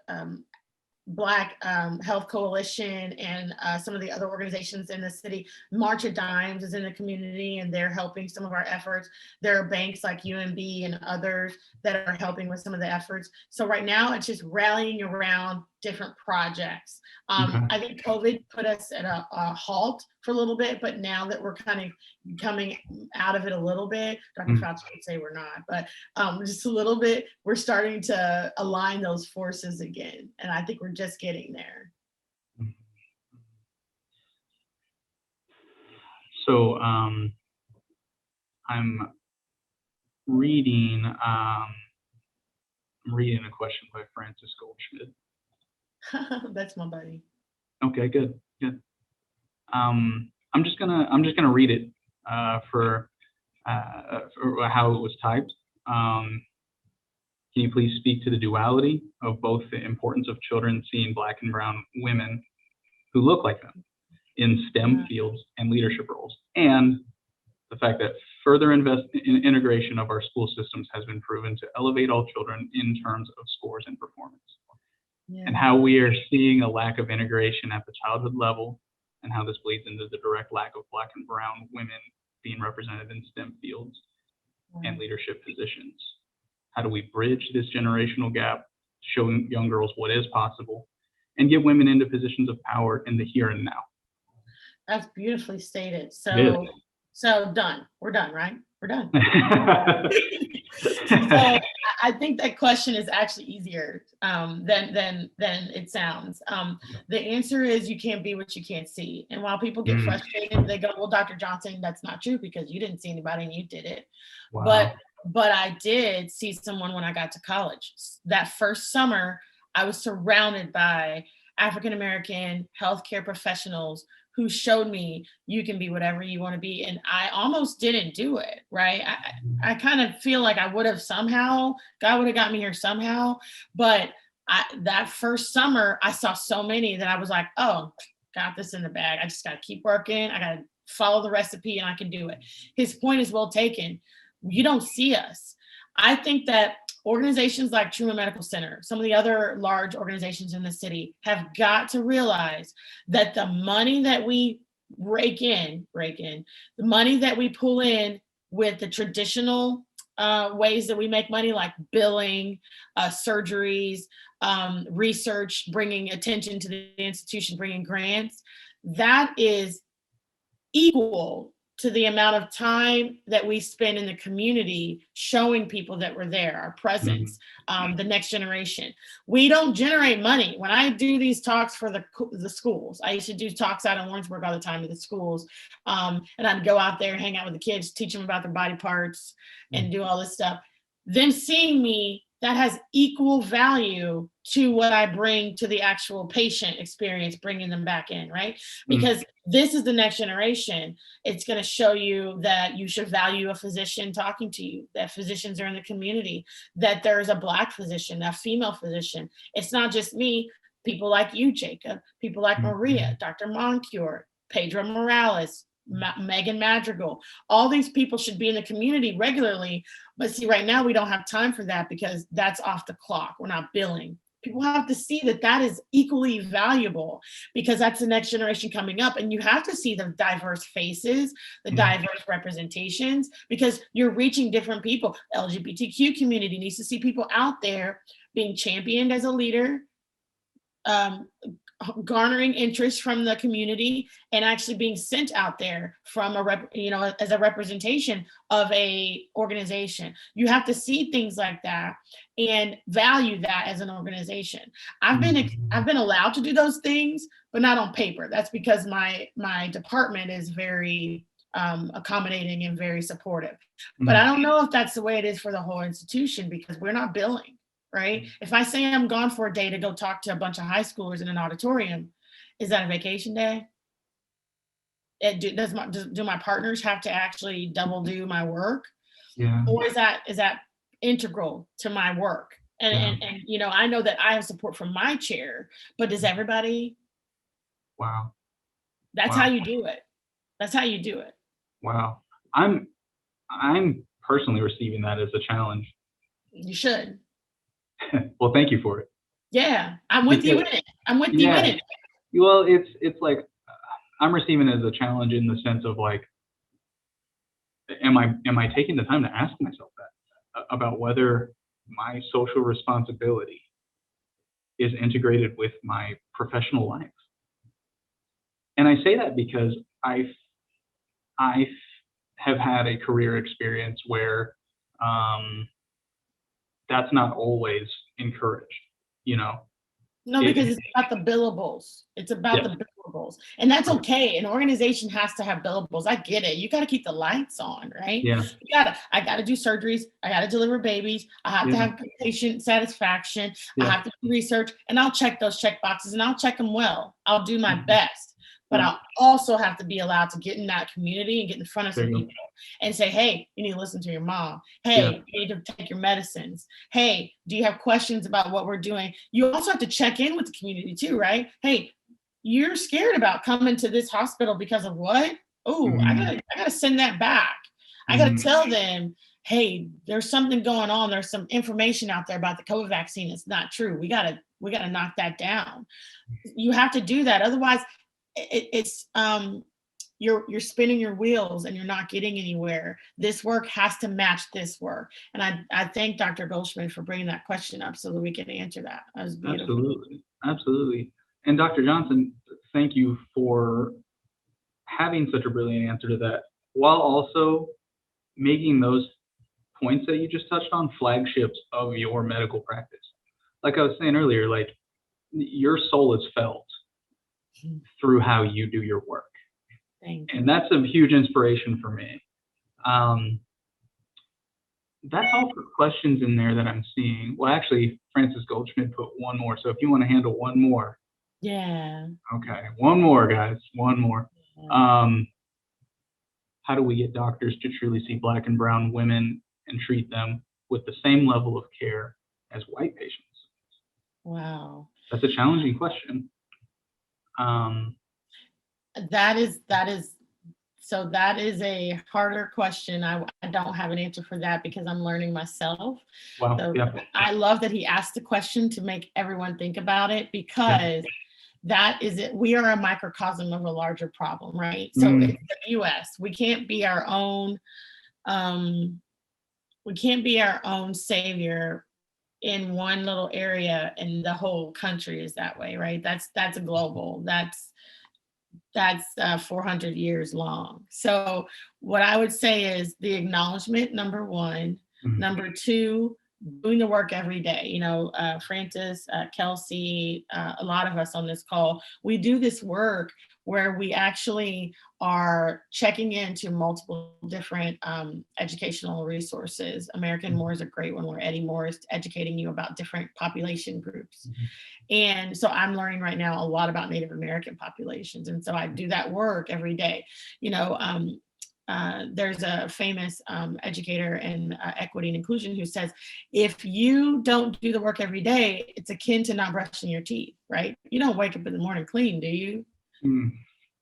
Black Health Coalition and some of the other organizations in the city. March of Dimes is in the community and they're helping some of our efforts. There are banks like UMB and others that are helping with some of the efforts. So right now it's just rallying around different projects. I think COVID put us at a halt for a little bit, but now that we're kind of coming out of it a little bit, Dr. Fauci would say we're not, but just a little bit, we're starting to align those forces again. And I think we're just getting there. So I'm reading a question by Francis Goldschmidt. That's my buddy. Okay, good. I'm just gonna read it for how it was typed. Can you please speak to the duality of both the importance of children seeing Black and brown women who look like them in STEM fields and leadership roles, and the fact that further integration of our school systems has been proven to elevate all children in terms of scores and performance? And how we are seeing a lack of integration at the childhood level, and how this bleeds into the direct lack of Black and brown women being represented in STEM fields and leadership positions. How do we bridge this generational gap, showing young girls what is possible, and get women into positions of power in the here and now? That's beautifully stated. So done. We're done, right? We're done. So I think that question is actually easier than it sounds. The answer is you can't be what you can't see. And while people get frustrated, they go, well, Dr. Johnson, that's not true because you didn't see anybody and you did it. Wow. But I did see someone when I got to college. That first summer, I was surrounded by African-American healthcare professionals who showed me you can be whatever you want to be. And I almost didn't do it, right? I kind of feel like I would have somehow, God would have got me here somehow. But that first summer, I saw so many that I was like, oh, got this in the bag. I just got to keep working. I got to follow the recipe and I can do it. His point is well taken. You don't see us. I think that organizations like Truman Medical Center, some of the other large organizations in the city have got to realize that the money that we rake in, the money that we pull in with the traditional ways that we make money, like billing, surgeries, research, bringing attention to the institution, bringing grants, that is equal to the amount of time that we spend in the community showing people that we're there, our presence, the next generation. We don't generate money. When I do these talks for the schools, I used to do talks out in Warrensburg all the time at the schools. And I'd go out there, hang out with the kids, teach them about their body parts and do all this stuff. Them seeing me, that has equal value to what I bring to the actual patient experience, bringing them back in, right? Because this is the next generation. It's going to show you that you should value a physician talking to you, that physicians are in the community, that there's a Black physician, a female physician. It's not just me, people like you, Jacob, people like Maria, Dr. Moncure, Pedro Morales, Megan Madrigal. All these people should be in the community regularly. But see, right now we don't have time for that because that's off the clock. We're not billing. People have to see that that is equally valuable because that's the next generation coming up. And you have to see the diverse faces, the diverse representations, because you're reaching different people. LGBTQ community needs to see people out there being championed as a leader, garnering interest from the community, and actually being sent out there from as a representation of a organization. You have to see things like that and value that as an organization. I've been allowed to do those things, but not on paper. That's because my department is very accommodating and very supportive. But I don't know if that's the way it is for the whole institution because we're not billing. Right? If I say I'm gone for a day to go talk to a bunch of high schoolers in an auditorium, is that a vacation day? Do my partners have to actually double do my work? Yeah. Or is that integral to my work? And I know that I have support from my chair, but does everybody? Wow. That's how you do it. That's how you do it. Wow. I'm personally receiving that as a challenge. You should. Well, thank you for it. Yeah, I'm with you in it. I'm with you in it. Well, it's like I'm receiving it as a challenge in the sense of like, am I taking the time to ask myself that about whether my social responsibility is integrated with my professional life? And I say that because I have had a career experience where that's not always encouraged, No, because it's about the billables. It's about the billables. And that's okay. An organization has to have billables. I get it. You got to keep the lights on, right? Yeah. I got to do surgeries. I got to deliver babies. I have to have patient satisfaction. I have to do research, and I'll check those check boxes and I'll check them well. I'll do my best. But I'll also have to be allowed to get in that community and get in front of some people and say, hey, you need to listen to your mom. Hey, you need to take your medicines. Hey, do you have questions about what we're doing? You also have to check in with the community too, right? Hey, you're scared about coming to this hospital because of what? Oh, I gotta send that back. I gotta tell them, hey, there's something going on. There's some information out there about the COVID vaccine. It's not true. We gotta knock that down. You have to do that. Otherwise, it's you're spinning your wheels and you're not getting anywhere. This work has to match this work. And I thank Dr. Goldschmidt for bringing that question up so that we can answer that. That was beautiful. Absolutely. And Dr. Johnson, thank you for having such a brilliant answer to that, while also making those points that you just touched on flagships of your medical practice. Like I was saying earlier, like your soul is felt through how you do your work. And that's a huge inspiration for me. That's all for questions in there that I'm seeing. Well, actually, Francis Goldschmidt put one more. So if you want to handle one more. Yeah. Okay, one more, guys, one more. How do we get doctors to truly see Black and brown women and treat them with the same level of care as white patients? Wow. That's a challenging question. That is a harder question. I don't have an answer for that because I'm learning myself. Wow. So I love that he asked the question to make everyone think about it, because that is it. We are a microcosm of a larger problem, right? So it's the US. We can't be our own we can't be our own savior in one little area and the whole country is that way, right? That's a global, that's 400 years long. So what I would say is the acknowledgement, number one. Mhm. Number two, doing the work every day. You know, Francis, Kelsey, a lot of us on this call, we do this work where we actually are checking into multiple different educational resources. American More is a great one where Eddie Moore is educating you about different population groups. Mhm. And so I'm learning right now a lot about Native American populations. And so I do that work every day. You know, there's a famous educator in equity and inclusion who says, if you don't do the work every day, it's akin to not brushing your teeth, right? You don't wake up in the morning clean, do you? Mm.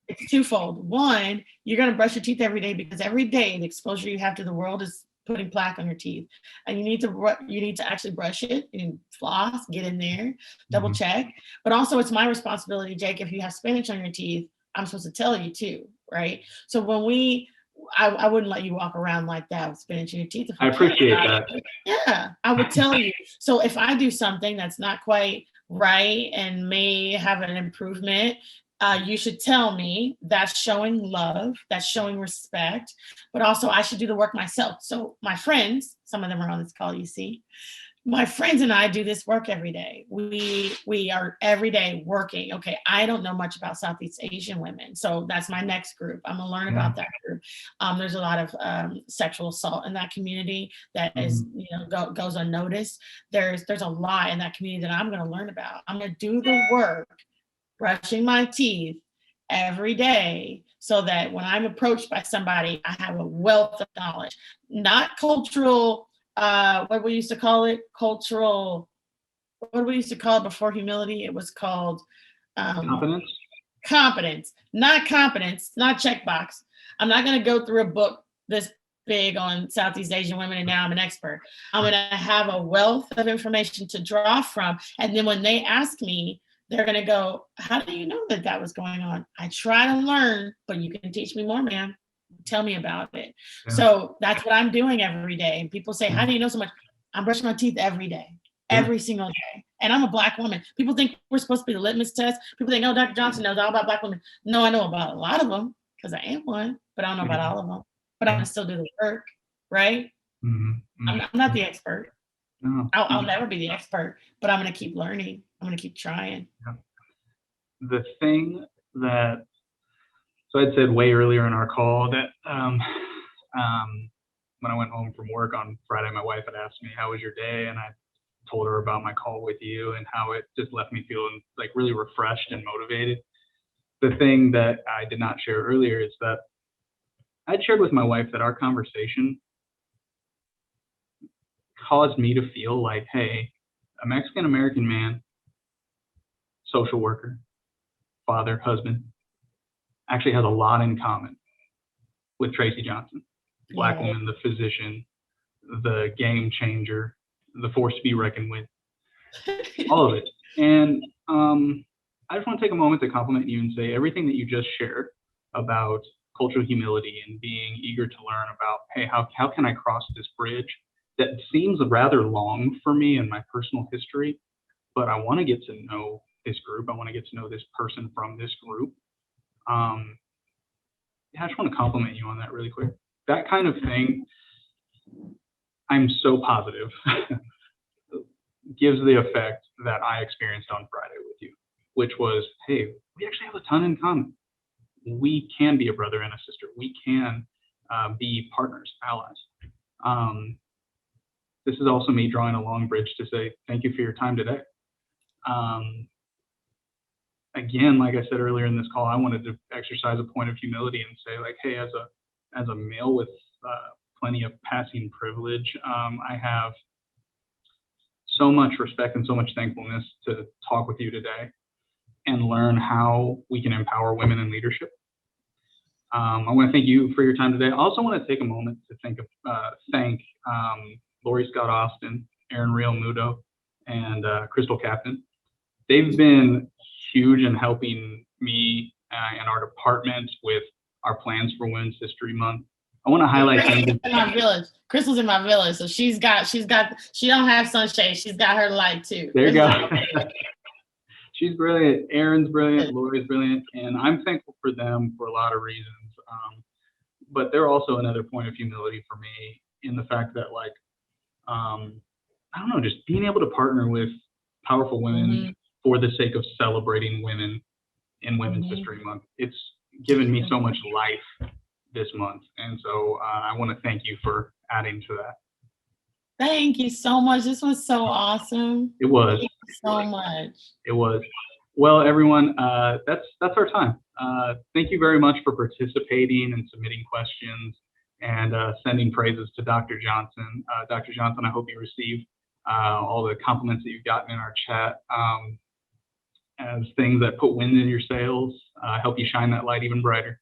It's twofold. One, you're going to brush your teeth every day because every day the exposure you have to the world is putting plaque on your teeth, and you need to actually brush it and floss, get in there, double check. But also, it's my responsibility, Jake. If you have spinach on your teeth, I'm supposed to tell you too, right? So when I wouldn't let you walk around like that with spinach in your teeth. I appreciate that. Yeah, I would tell you. So if I do something that's not quite right and may have an improvement, you should tell me. That's showing love, that's showing respect, but also I should do the work myself. So my friends, some of them are on this call, you see, my friends and I do this work every day. We are every day working. Okay, I don't know much about Southeast Asian women, so that's my next group. I'm gonna learn about that group. There's a lot of sexual assault in that community that is, goes unnoticed. There's a lot in that community that I'm gonna learn about. I'm gonna do the work, brushing my teeth every day, so that when I'm approached by somebody, I have a wealth of knowledge, not cultural. What we used to call it, cultural, what we used to call it before humility, it was called competence, not competence, not checkbox. I'm not going to go through a book this big on Southeast Asian women and now I'm an expert. I'm going to have a wealth of information to draw from. And then when they ask me, they're going to go, how do you know that that was going on? I try to learn, but you can teach me more, man. Tell me about it. Yeah. So that's what I'm doing every day. And people say, how do you know so much? I'm brushing my teeth every day, every single day. And I'm a Black woman. People think we're supposed to be the litmus test. People think, oh, Dr. Johnson knows all about Black women. No, I know about a lot of them because I am one, but I don't know about all of them. But I'm going to still do the work, right? Mm-hmm. I'm not the expert. No. I'll never be the expert, but I'm going to keep learning. I'm going to keep trying. Yeah. The thing that, so I'd said way earlier in our call that when I went home from work on Friday, my wife had asked me, how was your day? And I told her about my call with you and how it just left me feeling like really refreshed and motivated. The thing that I did not share earlier is that I'd shared with my wife that our conversation caused me to feel like, hey, a Mexican-American man, social worker, father, husband, actually has a lot in common with Traci Johnson, Black woman, the physician, the game changer, the force to be reckoned with, all of it. And I just want to take a moment to compliment you and say everything that you just shared about cultural humility and being eager to learn about, hey, how can I cross this bridge that seems rather long for me in my personal history, but I want to get to know this group. I want to get to know this person from this group. I just want to compliment you on that really quick. That kind of thing, I'm so positive, gives the effect that I experienced on Friday with you, which was, hey, we actually have a ton in common. We can be a brother and a sister. We can be partners, allies. This is also me drawing a long bridge to say thank you for your time today. Again, like I said earlier in this call, I wanted to exercise a point of humility and say, like, hey, as a male with plenty of passing privilege, I have so much respect and so much thankfulness to talk with you today and learn how we can empower women in leadership. I want to thank you for your time today. I also want to take a moment to thank Lori Scott Austin, Erin Real Mudo, and Crystal Captain. They've been huge in helping me and our department with our plans for Women's History Month. I want to highlight Crystal's things. in my village. Crystal's in my village, so she don't have sunshade. She's got her light too. There you go. She's brilliant. Erin's brilliant. Lori's brilliant, and I'm thankful for them for a lot of reasons. But they're also another point of humility for me in the fact that, like, I don't know, just being able to partner with powerful women for the sake of celebrating women in Women's History Month. It's given me so much life this month, and so I want to thank you for adding to that. Thank you so much. This was so awesome. It was. Thank you so much. It was. Well, everyone, that's our time. Thank you very much for participating and submitting questions and sending praises to Dr. Johnson. Dr. Johnson, I hope you receive all the compliments that you've gotten in our chat as things that put wind in your sails, help you shine that light even brighter.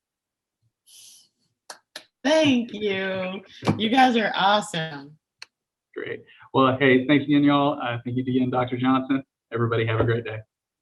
Thank you. You guys are awesome. Great. Well, hey, thanks again, y'all. Thank you again, Dr. Johnson. Everybody have a great day.